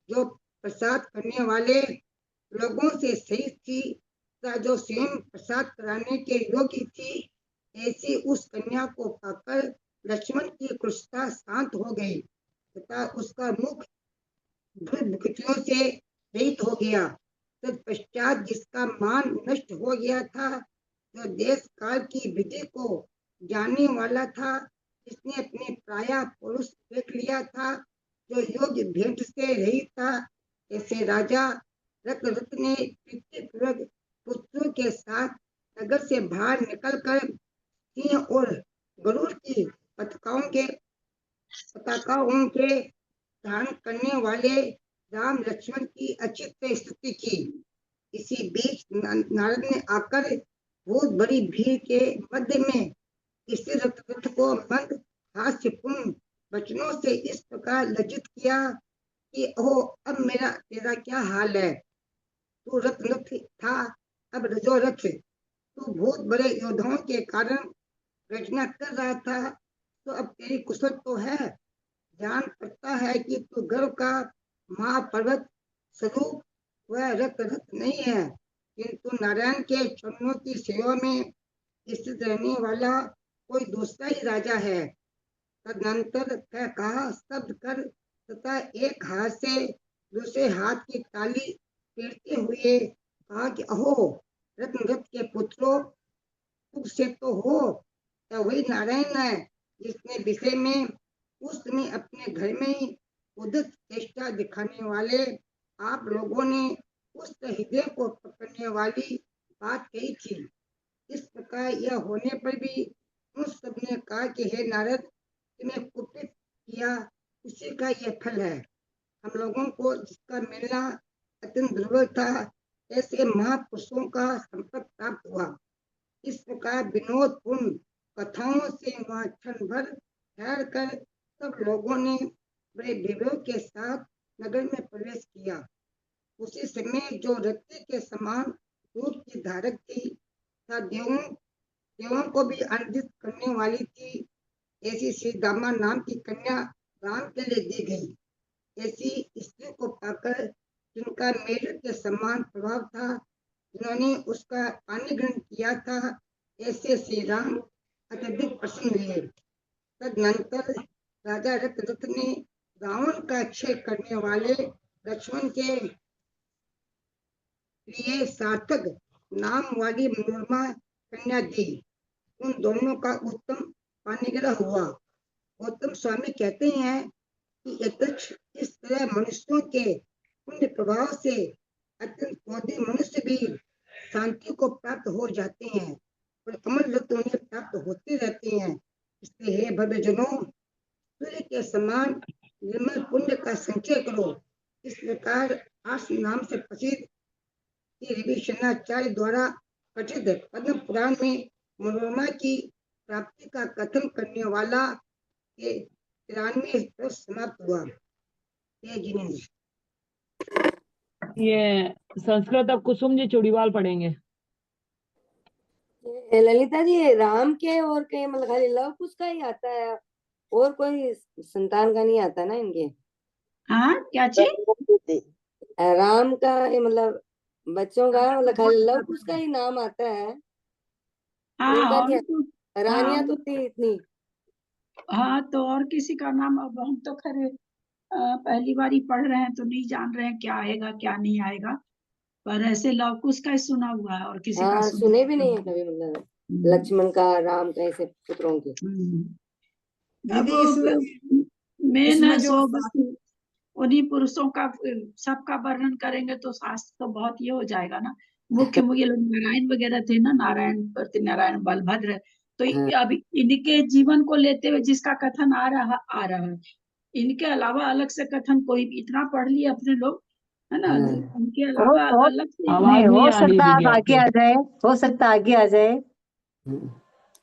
जो प्रसाद करने वाले लोगों से सहित थी तथा जो स्वयं प्रसाद कराने के योग्य थी। ऐसी उस कन्या को पाकर लक्ष्मण की क्रुरता शांत हो गई तथा उसका मुख दुर्भुखियों से रहित हो गया। तत्पश्चात जिसका मान नष्ट हो गया था, जो देश काल की विधि को जानने वाला था, जिसने अपने प्राय पुरुष देख लिया था, जो योग्य भेंट से रहित था, ऐसे राजा रक्त ने प्रीतिपूर्वक पुत्रों के साथ नगर से बाहर निकलकर सिंह और गरुड़ की पताकाओं के धारण करने वाले राम लक्ष्मण की अचित स्तुति की। इसी बीच नारद ने आकर बहुत बड़ी भीड़ के मध्य में इसी रथ को मंद हास्यपूर्ण वचनों से इस प्रकार लज्जित किया कि ओह अब तेरा क्या हाल है। तू रथ था, अब रजोरथ। तू बहुत बड़े योद्धाओं के कारण रचना कर रहा था, तो अब तेरी कुशल तो है। जान पड़ता है कि तू गर्व का महापर्वत स्वरूप वह रथ नहीं है, किंतु नारायण के चरणों की सेवा में स्थित रहने वाला कोई दूसरा ही राजा है। तदनंतर कहा शब्द कर तथा एक हाथ से दूसरे हाथ की ताली पीटते हुए कहा कि अहो रत्नगत के पुत्रों, तुम से तो हो, तो वही नारायण है जिसने विषय में उस समय अपने घर में ही उदित चेष्टा दिखाने वाले आप लोगों ने उस हृदय को पकड़ने वाली बात कही थी। इस प्रकार यह होने पर भी उस सब ने कहा कि हे नारद, तुम्हें कुपित किया उसी का यह फल है। हम लोगों को जिसका मिलना अत्यंत दुर्लभ था, ऐसे महापुरुषों का संपर्क प्राप्त हुआ। इस प्रकार विनोदपूर्ण कथाओं से वहाँ क्षण भर ठहर कर सब लोगों ने बड़े विवेक के साथ नगर में प्रवेश किया। उसी समय जो रत्ती के समान दूध की धारक थी तथा देवों को भी आनंदित करने वाली थी, ऐसी श्री दामा नाम की कन्या राम के लिए दी गई। ऐसी स्त्री को पाकर जिनका मेढक के समान प्रभाव था, जिन्होंने उसका पानी ग्रहण किया था, ऐसे श्री राम अत्यधिक प्रसन्न हुए। तदनंतर राजा रत्नदत्त ने रावण का क्षय करने वाले लक्ष्मण के लिए सार्थक नाम वाली मनोरमा कन्या दी। उन दोनों का उत्तम पाणिग्रह हुआ। गौतम स्वामी कहते हैं कि यथेच्छ इस तरह मनुष्यों के पुण्य प्रभाव से अत्यंत क्रोधी मनुष्य भी शांति को प्राप्त हो जाते हैं और कमल रत्न उन्हें प्राप्त होते रहते हैं। इसलिए हे भव्य जनों, सूर्य के समान निर्मल पुण्य का संचय करो। इस प्रकार आस नाम से प्रसिद्ध रविशनाचार्य द्वारा कथित पद्म पुराण में मनोरमा की प्राप्ति का कथन करने वाला 93 समाप्त हुआ। ये संस्कृत अब कुसुम जी चूड़ीवाल पढ़ेंगे। ललिता जी, राम के और के मतलब खाली लव कुश का ही आता है, और कोई संतान का नहीं आता ना इनके? हाँ, क्या चीज? राम का मतलब बच्चों का मतलब खाली लव कुश का ही नाम आता है, हाँ, इनका और नहीं तो आता। रानियां तो थी इतनी। हाँ, तो और किसी का नाम अब हम तो खैर पहली बार ही पढ़ रहे हैं, तो नहीं जान रहे हैं क्या आएगा क्या नहीं आएगा, पर ऐसे लवकुश का ही सुना हुआ है और किसी का हाँ, सुना सुने भी नहीं है कभी, मतलब लक्ष्मण का, राम का, ऐसे पुत्रों की। अब दीदी मेन इसमें है जो सो बस उन्हीं पुरुषों का सबका वर्णन करेंगे तो शास्त्र तो बहुत ये हो जाएगा ना। मुख्य मुख्य लोग नारायण वगैरह थे ना, नारायण प्रति नारायण बलभद्र, तो अब इनके जीवन को लेते हुए जिसका कथन आ रहा है, इनके अलावा अलग से कथन कोई भी इतना पढ़ लिए अपने लोग, है ना, इनके अलावा अलग से आवाज नहीं हो आ रही सकता है दीदी आप आगे आपकी। आ जाए, हो सकता है आगे आ जाए।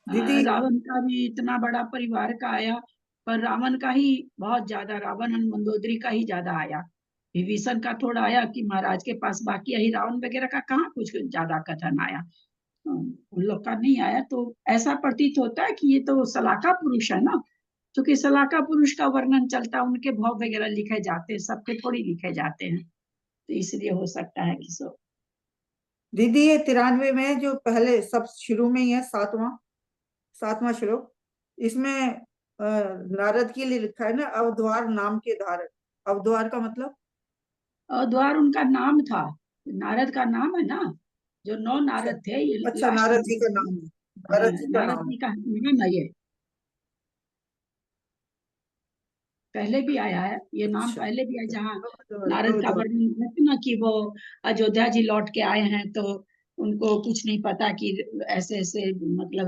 दीदी रावण का भी इतना बड़ा परिवार का आया, पर रावण का ही बहुत ज्यादा, रावण और मंदोदरी का ही ज्यादा आया। विभीषण का थोड़ा आया कि महाराज के पास, बाकी यही रावण वगैरह का कहाँ कुछ ज्यादा कथन आया, उन लोग का नहीं आया। तो ऐसा प्रतीत होता है कि ये तो सलाका पुरुष है ना, क्योंकि सलाका पुरुष का वर्णन चलता है, उनके भाव वगैरह लिखे जाते हैं, सबके थोड़ी लिखे जाते हैं, तो इसलिए हो सकता है कि सब। दीदी ये 93 में जो पहले सब शुरू में ही है, सातवां श्लोक, इसमें नारद के लिए लिखा है ना, अवद्वार नाम के धारक। अवद्वार का मतलब द्वार उनका नाम था, नारद का नाम है ना, जो 9 नारद थे, ये अच्छा, लास्ट नारद जी का नाम है, नारद जी का नारद नाम जी का नाम है ये, पहले भी आया है ये नाम, अच्छा। पहले भी आया, जहाँ नारद का अवद्वार। वर्णन है ना कि वो अयोध्या जी लौट के आए हैं, तो उनको कुछ नहीं पता कि ऐसे ऐसे मतलब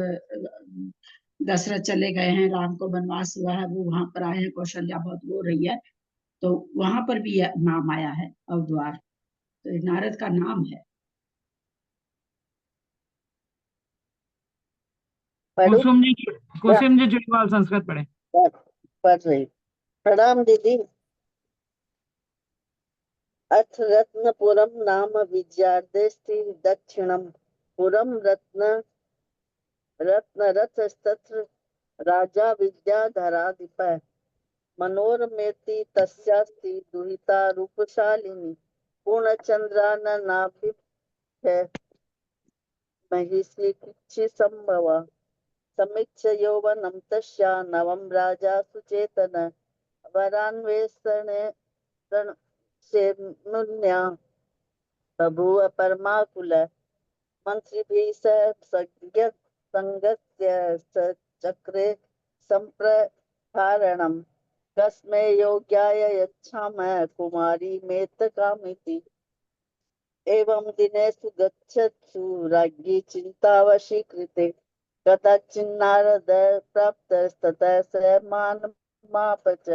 दशरथ चले गए हैं, राम को वनवास हुआ है, वो वहां पर आए हैं, कौशल्या बहुत रो रही है, तो वहां पर भी यह नाम आया है अवद्वार, तो ये नारद का नाम है। कुसुम जी चूड़ीवाल संस्कृत पढ़े। पढ़ रही। प्रणाम दीदी। अथ रत्नपुरम नाम विद्यादेस्ति दक्षिणम पुरम रत्नरथस्तत्र राजा विद्याधराधिप मनोरमेति तस्यास्ति दुहिता रूपशालिनी पूर्णचंद्रा नाभिः महिषी संभव समीक्ष्य यौवनं तस्या नवं राजा सुचेतन वरान्वेषणे रणसेनुन्या बभूव परमाकुल मंत्रिभिः संगत्य चक्रे संप्रसारणम् कस्मै योग्याय यच्छामः कुमारी मेतकामिति एवं दिनेषु गच्छत्सु राज्ञी चिन्तावशीकृते कदाचिन्नारद प्राप्तस्ततः स मानमापच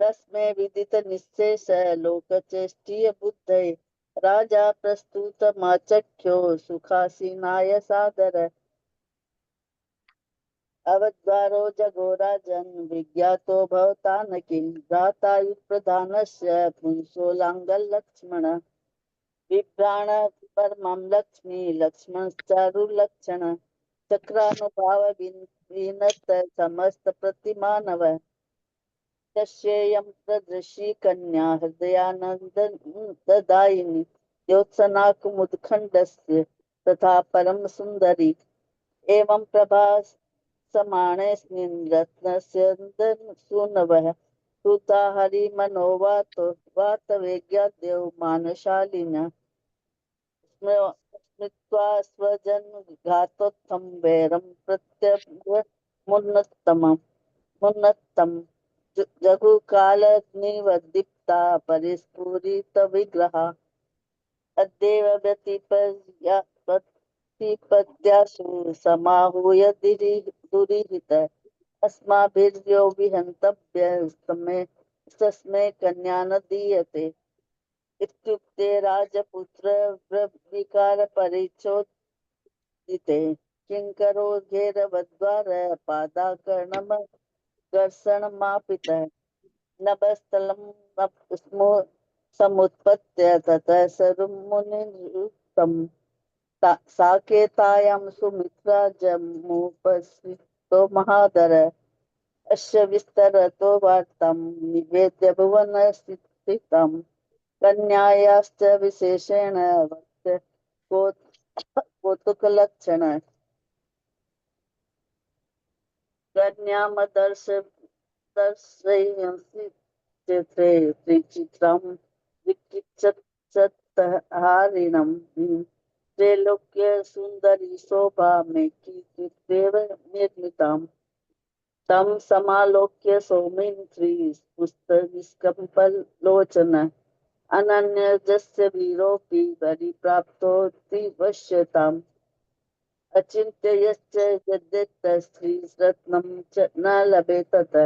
तस्मै विदित निश्चेष लोकचेष्टीय बुद्धये राजा प्रस्तुतमाचख्यो सुखासीनाय सादर अवद्वारो जगो राजन् विज्ञातो भवता न किं भ्रातायुप्रधानस्य पुंसो लाङ्गलक्ष्मण विभ्राण परमां लक्ष्मी लक्ष्मणश्चारुलक्षण चक्रानुभाव विनत समस्त प्रतिमानव तस्येयं प्रदृशी कन्या हृदयानन्ददायिनी द्योत्सनाकुमुदखण्डस्य तथा परम सुंदरी एवं प्रभा समाणेऽस्मिन् रत्नस्य सूनवः सुता हरिमनोवातवेज्ञाद्यौ मानशालिनः स्मृत्वा स्वजनघातोत्थं वैरं मुन्नत्तम् जगुकालग्निवदीप्ता परिस्फुरित विग्रहा अद्यैव व्यतिपत्यासु समाहूय दुरिहित अस्माभिर्यो विहन्तव्यस्तस्मै कन्या न दीयते इत्युक्ते राजपुत्र विकार परिचोदिते किंकरो घेरवद्वार पादाकर्णम कर्षणमापितः नभस्थलं समुत्पत्य ततः सरुमुनिरुक्तं साकेतायां सुमित्रा जमुपस्थितो महादर अस्य विस्तरतो वार्तां निवेद्य भुवनस्थितं कन्यायाश्च विशेषेण वक्त्र कौतुकलक्षण दर्शयंसि चित्रे त्रिचित्रं विचित्रहारिणं त्रैलोक्य सुंदरी शोभा में कीर्तिदेव निर्मिताम् तम समालोक्य सौमित्री पुस्तकम्पलोचन अनन्यजस्य वीरोऽपि परिप्राप्तोऽति वश्यताम् अचिन्त्य यश्च यद्यत् स्त्रीरत्नं च न लभेत तत्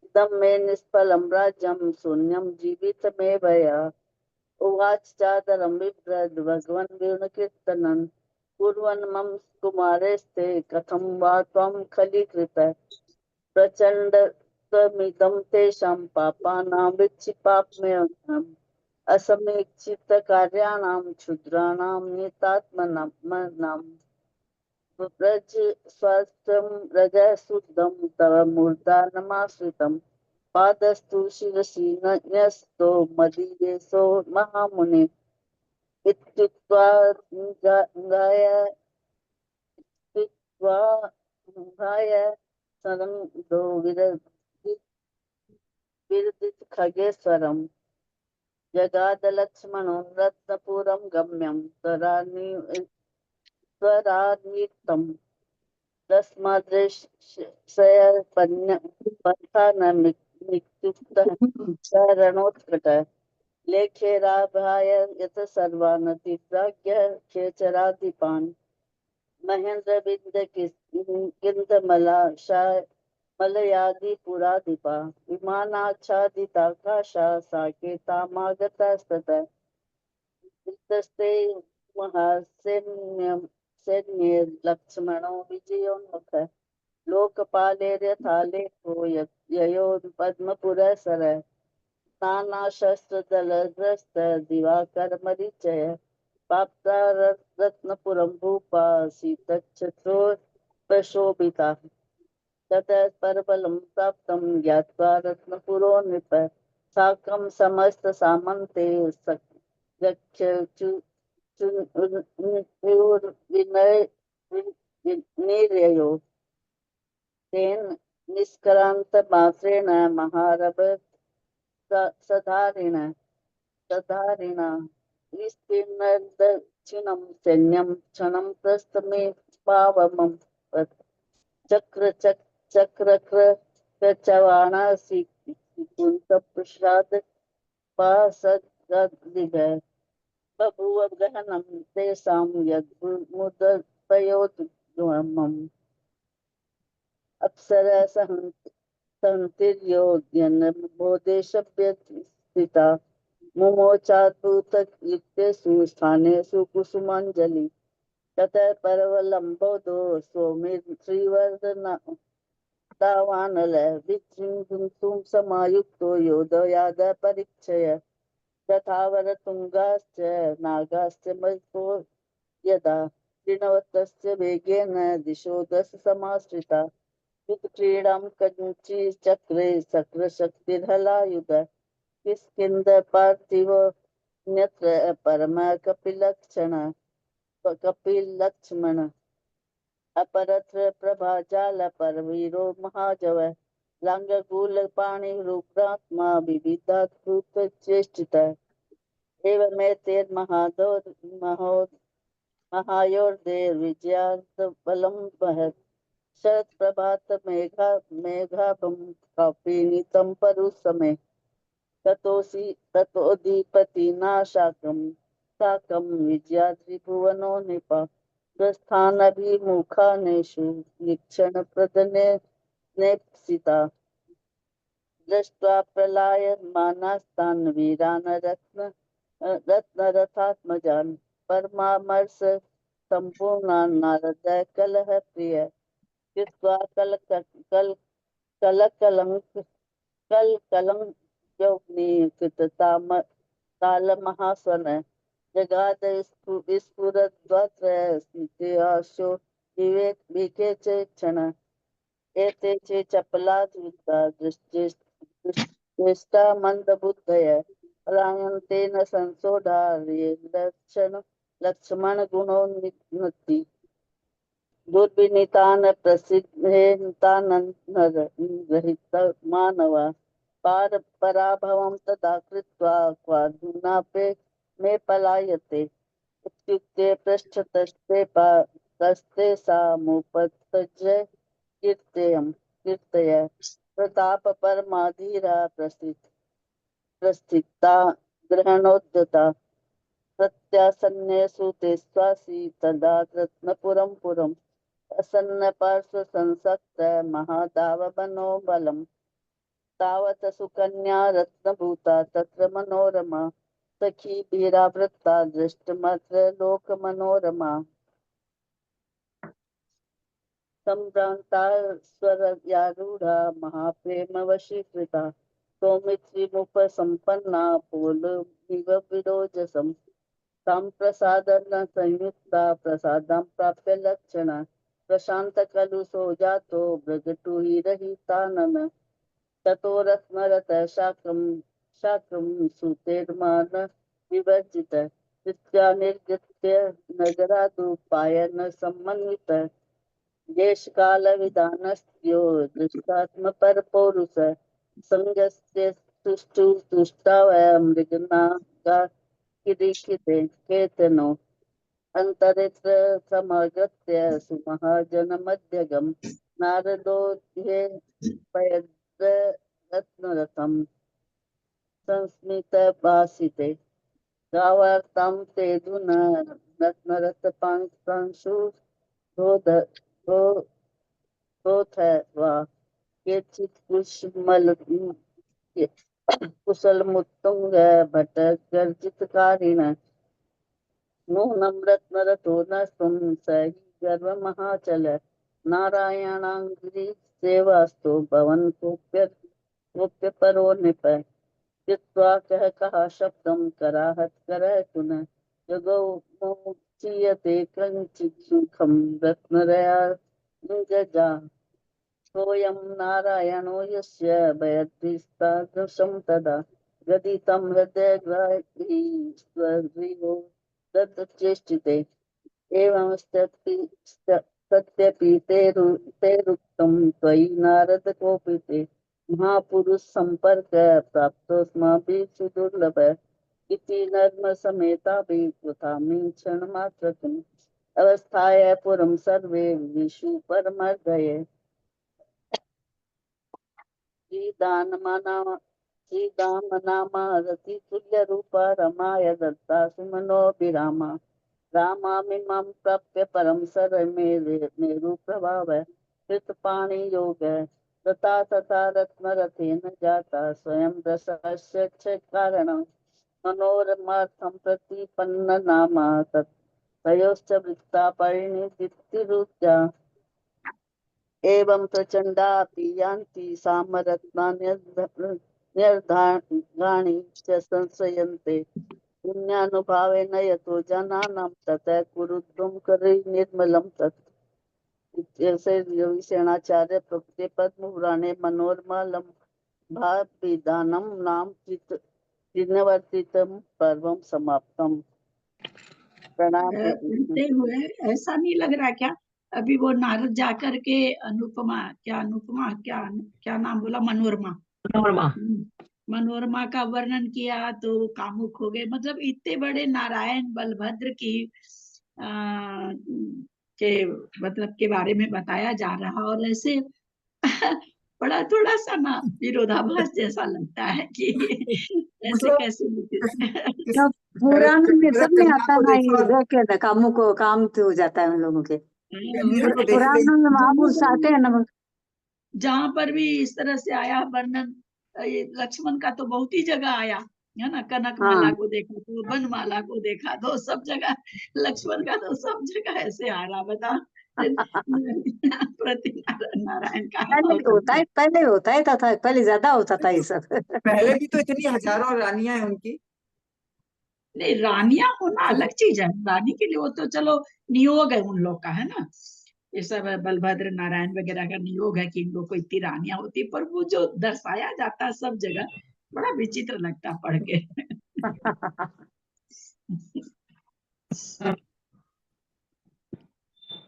इदं मे निष्फलं राज्यं शून्यं जीवितमेवया उवाच चादरं बिभ्रद् भगवन् वीणुकीर्तनं कुर्वन् मम कुमारेस्ते कथं वा त्वं खलीकृत प्रचण्डत्वमिदं तेषां पापानां विक्षिपाप्म्यहम् असमीक्षितकार्याणां क्षुद्राणां नितात्मनाम् व्रज स्वास्थ्यं रजः शुद्धं तव मूर्धानमाश्रितं पादस्तु शिरसि न्यस्तो मदीयेशो महामुने इत्युक्त्वा गाय सरंदो विरदित खगेश्वरं जगादलक्ष्मणो रत्नपुरं गम्यं स्वरान्वितं रणोत्कट लेखेराभाय यत सर्वानतिप्राज्ञ खेचराधिपान् महेंद्र बिंद मलयादि पुराधिपा विमानाच्छादिताकाशा साकेतामागतास्ततः वृत्तस्ते महासैन्ये लक्ष्मणो विजयोन्मुख लोकपालेर्यथा लेखो ययो पद्मपुरसर नानाशस्त्रदलग्रस्त दिवाकर मरीचय प्राप्ता रत्नपुरं भूपा सीतच्छत्रो प्रशोभिता ततः परबलं प्राप्तं ज्ञात्वा रत्नपुरो नृप साकं समस्त सामन्ते निर्ययो तेन निष्क्रांत मात्रेण महारभ सधारिण विस्तीर्ण दक्षिणं सैन्यं क्षणं प्रस्थमे पावमं चक्र चवाणासी कुंत प्रसाद पासदिगः बभूव गहनं तेषां यद्मुदपयोद्गमम् अप्सरा संतिर्योग्यन बोधेशभ्य स्थिता मुमोचात्भूत युक्तेषु स्थानेषु कुसुमाञ्जलि ततः परवलम्बोदो सौमिर श्रीवर्धन दावानल विजृंभुं समायुक्तो योधयाद परीक्षय तथावर तुंगाश्च नागाश्च मजो यदा तृणवतस्य वेगेन दिशो दश समाश्रिता क्रीडां कंची चक्रे चक्र शक्तिर्हलायुध किष्किंद पार्थिव न्यत्र परम कपिलक्ष्मण अपरत्र प्रभाजाल परवीरो महाजव लांगकूल पाणि रुद्रात्मा विविधाद्भुत चेष्टित महायोर्देर्विजयान्त बलं महत् शरद प्रभात मेघाभं कौपीनितं परुसमे ततोदीपतिना साकं विजयाद्रिभुवनो नृप प्रस्थानभिमुखानेषु वीक्षण प्रदने नेप्सिता दृष्ट्वा प्रलायमानास्तान् वीरान् रत्नरथात्मजान् परमामर्ष सम्पूर्णान् नारद कलह प्रिय कृत्वा कालमहासन जगाद स्फुरद्वत्र स्मृत्याशो विवेके च क्षण एते च चपला धूता दृष्टा मंदबुद्धय रायन्तेन संसोढार्ये लक्ष्मण गुणोन्नति दुर्विनीतान् प्रसिद्धेन्तानन्नरहित मानवा पराभवं तदा कृत्वा क्वाधुनापे मे पलायते इत्युक्ते पृष्ठतस्ते तस्ते सामुपतज्य कीर्तय प्रताप परमाधीरा प्रस्थिता ग्रहणोद्यता प्रत्यासन्नेषु ते स्वासी तदा रत्नपुरं पुरम् असन्न पार्श्व संसक्त महादावबनो बलम् तावत सुकन्या रत्नभूता तत्र मनोरमा सखी वीरावृत्ता दृष्टमत्र लोकमनोरमा सम्भ्रान्ता स्वरयारूढा महाप्रेम वशीकृता सौमित्रिमुपसम्पन्ना पोलमिव विरोजसम् तां प्रसादन संयुक्ता प्रसादं प्राप्य लक्षणा प्रशांत कलुषो जातो मृगटुहिरहितानन ततो रत्नरत शाकं सुतेर्मान विवर्जित कृत्या निर्गत्य नगरादुपायन समन्वित देश काल विधानस्यो दृष्टात्म पर पौरुष संगस्य सुष्ठु तुष्टावय मृगनागा किरीकिते केतनो अंतरित्र समगत्य सुमहाजन मध्यगम नारदोध्ये पयद्र रत्नरथम संस्मित भासिते गावार्तां ते धुन रत्नरथ पांशु वा केचित् कुशल मुत्तुंग भट गर्जितकारिण नूनं रत्नरथो न स गर्व महाचल नारायणांग्री सेवास्तु भवन कोप्य परो नृप चित्वा कह शब्दं कराहत करह कुन जगौ मोचीयते कंचित् सुखं रत्नरया जजा सोऽयं नारायणो यस्य भयद्भिस्तादृशं तदा गदितं हृदयग्राही स्वग्रीवो दत्तचेष्टिते एवं सत्यपि तेरुक्तं त्वयि नारद कोपिते महापुरुष संपर्क प्राप्तोऽस्माभिः सुदुर्लभ इति नर्म समेता कृतामि क्षणमात्रकम् अवस्थाय पुरं सर्वे विशु परमर्दये श्रीदामनामा रति तुल्य रूपा रमाय दत्ता सुमनोभिरामा रामामिमां प्राप्य परम सर मेरु प्रभाव कृतपाणि योग तथा तथा रत्नरथेन जाता स्वयं रसस्य च कारणं मनोरमार्थं प्रतिपन्न नामा तयोश्च वृत्ता परिणितिरुद्या एवं प्रचंडापि यान्ति सामरत्नानि च संशयन्ते पुण्यानुभावेन यतो जनानां ततः कुरुद्वं करि निर्मलं तत् इत्यस्य योगीशरणाचार्य प्रकृते पद्मपुराणे मनोरमलं भावविधानं नाम त्रिनवर्तितं पर्वं समाप्तम्। प्रणाम। सुनते हुए ऐसा नहीं लग रहा क्या अभी वो नारद जाकर के अनुपमा क्या नाम बोला, मनोरमा मनोरमा का वर्णन किया तो कामुक हो गए। मतलब इतने बड़े नारायण बलभद्र की के मतलब के बारे में बताया जा रहा और ऐसे बड़ा थोड़ा सा ना विरोधाभास जैसा लगता है कि ऐसे कैसे पुराण में सब में आता है ये देख लेना, कामों को काम तो हो जाता है उन लोगों के पुराण में महापुरुष आते हैं ना। जहाँ पर भी इस तरह से आया वर्णन, लक्ष्मण का तो बहुत ही जगह आया है ना, कनक माला को देखा तो वन माला को देखा तो सब जगह लक्ष्मण का तो सब जगह ऐसे आ रहा। बता प्रति नारायण का पहले होता है था पहले ज्यादा होता था ये सब। पहले भी तो इतनी हजारों रानियां हैं उनकी। नहीं, रानियां होना अलग चीज है, रानी के लिए वो तो चलो नियोग है उन लोग का, है ना, ये सब बलभद्र नारायण वगैरह का नियोग है कि इन लोग को इतनी रानियां होती, पर वो जो दर्शाया जाता है सब जगह बड़ा विचित्र लगता पढ़ के।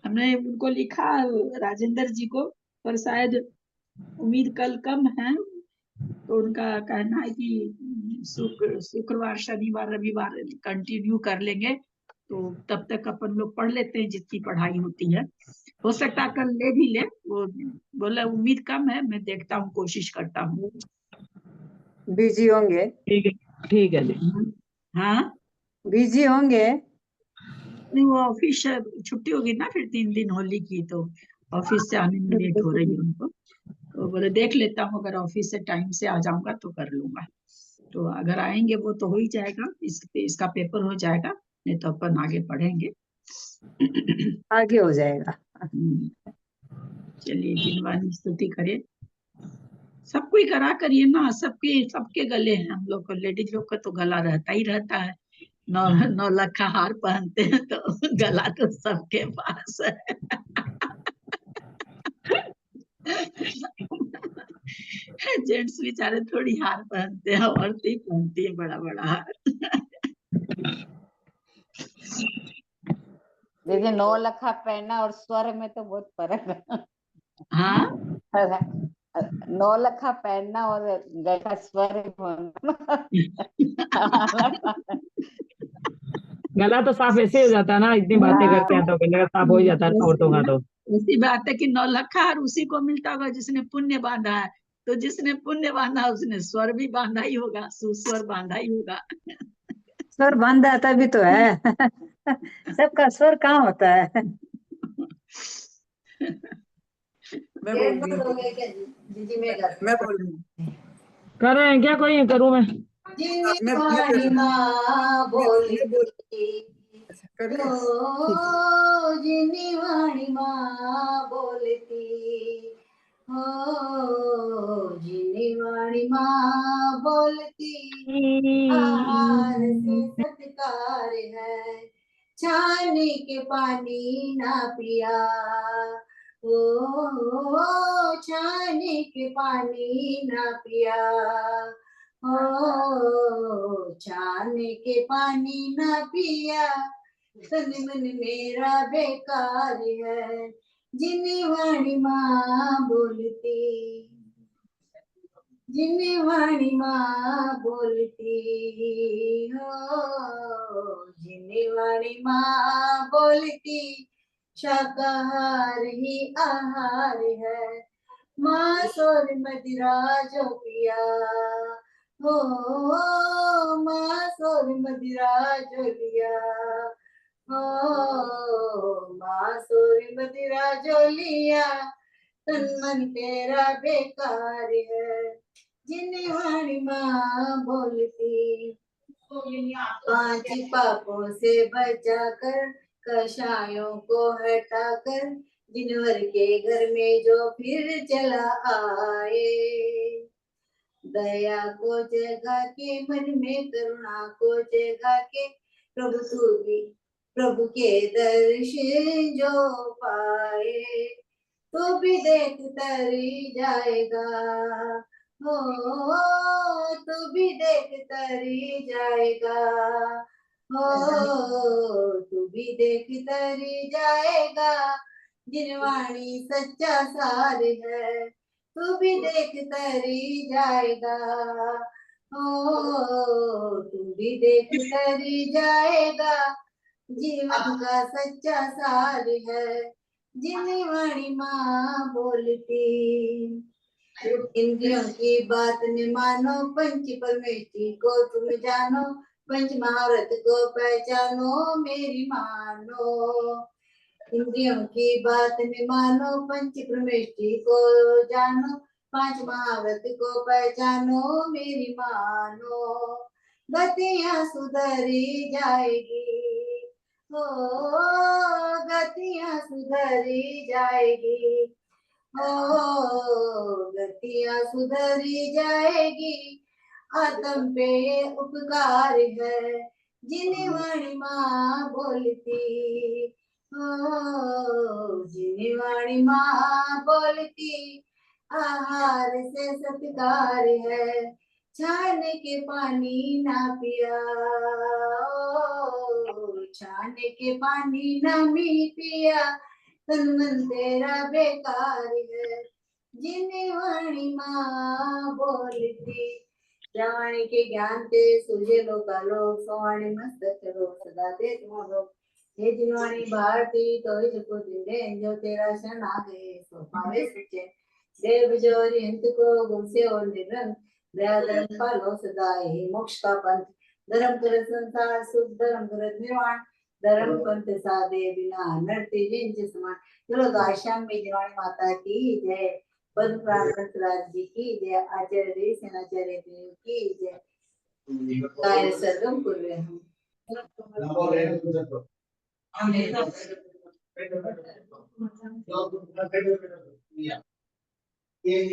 हमने उनको लिखा राजेंद्र जी को, पर शायद उम्मीद कल कम है, तो उनका कहना है कि शुक्रवार शनिवार रविवार कंटिन्यू कर लेंगे, तो तब तक अपन लोग पढ़ लेते हैं जितनी पढ़ाई होती है। हो सकता कल ले भी ले, वो बोला उम्मीद कम है, मैं देखता हूँ, कोशिश करता हूँ। बिजी होंगे? ठीक है जी। हाँ बिजी होंगे? नहीं, वो ऑफिस छुट्टी होगी ना फिर 3 दिन होली की, तो ऑफिस से आने में लेट हो रही है उनको, तो बोले देख लेता हूँ, अगर ऑफिस से टाइम से आ जाऊंगा तो कर लूंगा। तो अगर आएंगे वो तो हो ही जाएगा, इसका पेपर हो जाएगा, नहीं तो अपन आगे पढ़ेंगे। आगे हो जाएगा। चलिए जिनवानी स्तुति करें, सब कोई करा करिए ना, सबके गले हैं, हम लोग को लेडीज लोग का तो गला रहता ही रहता है, 9 लखा हार पहनते हैं तो गला तो सबके पास है। जेंट्स बेचारे थोड़ी हार पहनते हैं, औरतें ही पहनती है बड़ा बड़ा हार। देखिए 9 लखा पहनना और स्वर में तो बहुत फर्क है। हाँ 9 लखा पहनना और गला स्वर गला तो साफ ऐसे हो जाता है ना, इतनी बातें करते हैं तो गला साफ हो ही जाता है औरतों का। तो ऐसी बात है कि 9 लखा हार उसी को मिलता होगा जिसने पुण्य बांधा है, तो जिसने पुण्य बांधा उसने स्वर भी बांधा ही होगा, सुस्वर बांधा ही होगा। स्वर बांधा आता भी तो है। सबका स्वर कहाँ होता है? मैं बोल रही हूँ। कर रहे हैं क्या, कोई करूँ मैं? जिनवाणी माँ बोलती हो, जिनवाणी माँ बोलती हार से सत्कार है, छाने के पानी ना पिया, ओ छाने के पानी ना पिया, ओ छाने के पानी ना पिया, तन मन मेरा बेकार है, जिन्नी वाणी माँ बोलती, जिन्नी वाणी माँ बोलती हो, जिन्नी वाणी माँ बोलती, शाकाहार ही आहार है, मांस और मदिरा जो पिया हो, मांस और मदिरा जो लिया हो, मांस और मदिरा जो लिया, तन मन तेरा बेकार है, जिन्नी वाणी माँ बोलती, पांच पापों से बचाकर, कषायों को हटाकर, जिनवर के घर में जो फिर चला आए, दया को जगा के मन में करुणा को जगा के, प्रभु तू भी प्रभु के दर्शन जो पाए, तो भी देख तरी जाएगा हो, तो भी देख तरी जाएगा हो, तू भी देख तरी जाएगा, जिनवाणी सच्चा सार है, तू भी देख तरी जाएगा हो, तू भी देख तरी जाएगा, जीवन का सच्चा सार है, जिन्नी वाणी माँ बोलती, इंद्रियों की बात न मानो, पंच परमेष्टि को तुम जानो, पंच महाव्रत को पहचानो, मेरी मानो, इंद्रियों की बात न मानो, पंच परमेष्टि को जानो, पांच महाव्रत को पहचानो, मेरी मानो, गतियां सुधरी जाएगी हो, गतियां सुधरी जाएगी हो, गतियां सुधरी जाएगी, आत्म पे उपकार है, जिन्हें वाणी माँ बोलती हो, जिन्हें वाणी माँ बोलती, आहार से सत्कार है, छाने के पानी ना पिया, छाने के पानी ना मी पिया, तन मन तेरा बेकार है, जिन्हें वाणी माँ बोलती, वाणी के ज्ञान ते सुझे लोकालोक, सवाणी मस्तक चलो सदा ते तुम्हारो, हे जिनवाणी भारती तो जको दिले, जो तेरा शरण आ गए सो पावे सच्चे, देव जोरी अंत को गुमसे और निरंत, दया धर्म पालो सदा, हे मोक्ष का पंथ, धर्म कर संसार सुख, धर्म कर निर्वाण, धर्म पंथ साधे बिना नरते जिंच समान। चलो गायशाम में जिनवाणी माता की जय, पद प्राण राज जी की जय, आचार्य सेनाचार्य देव की जय, काय सर्वम कुर्वहम। ये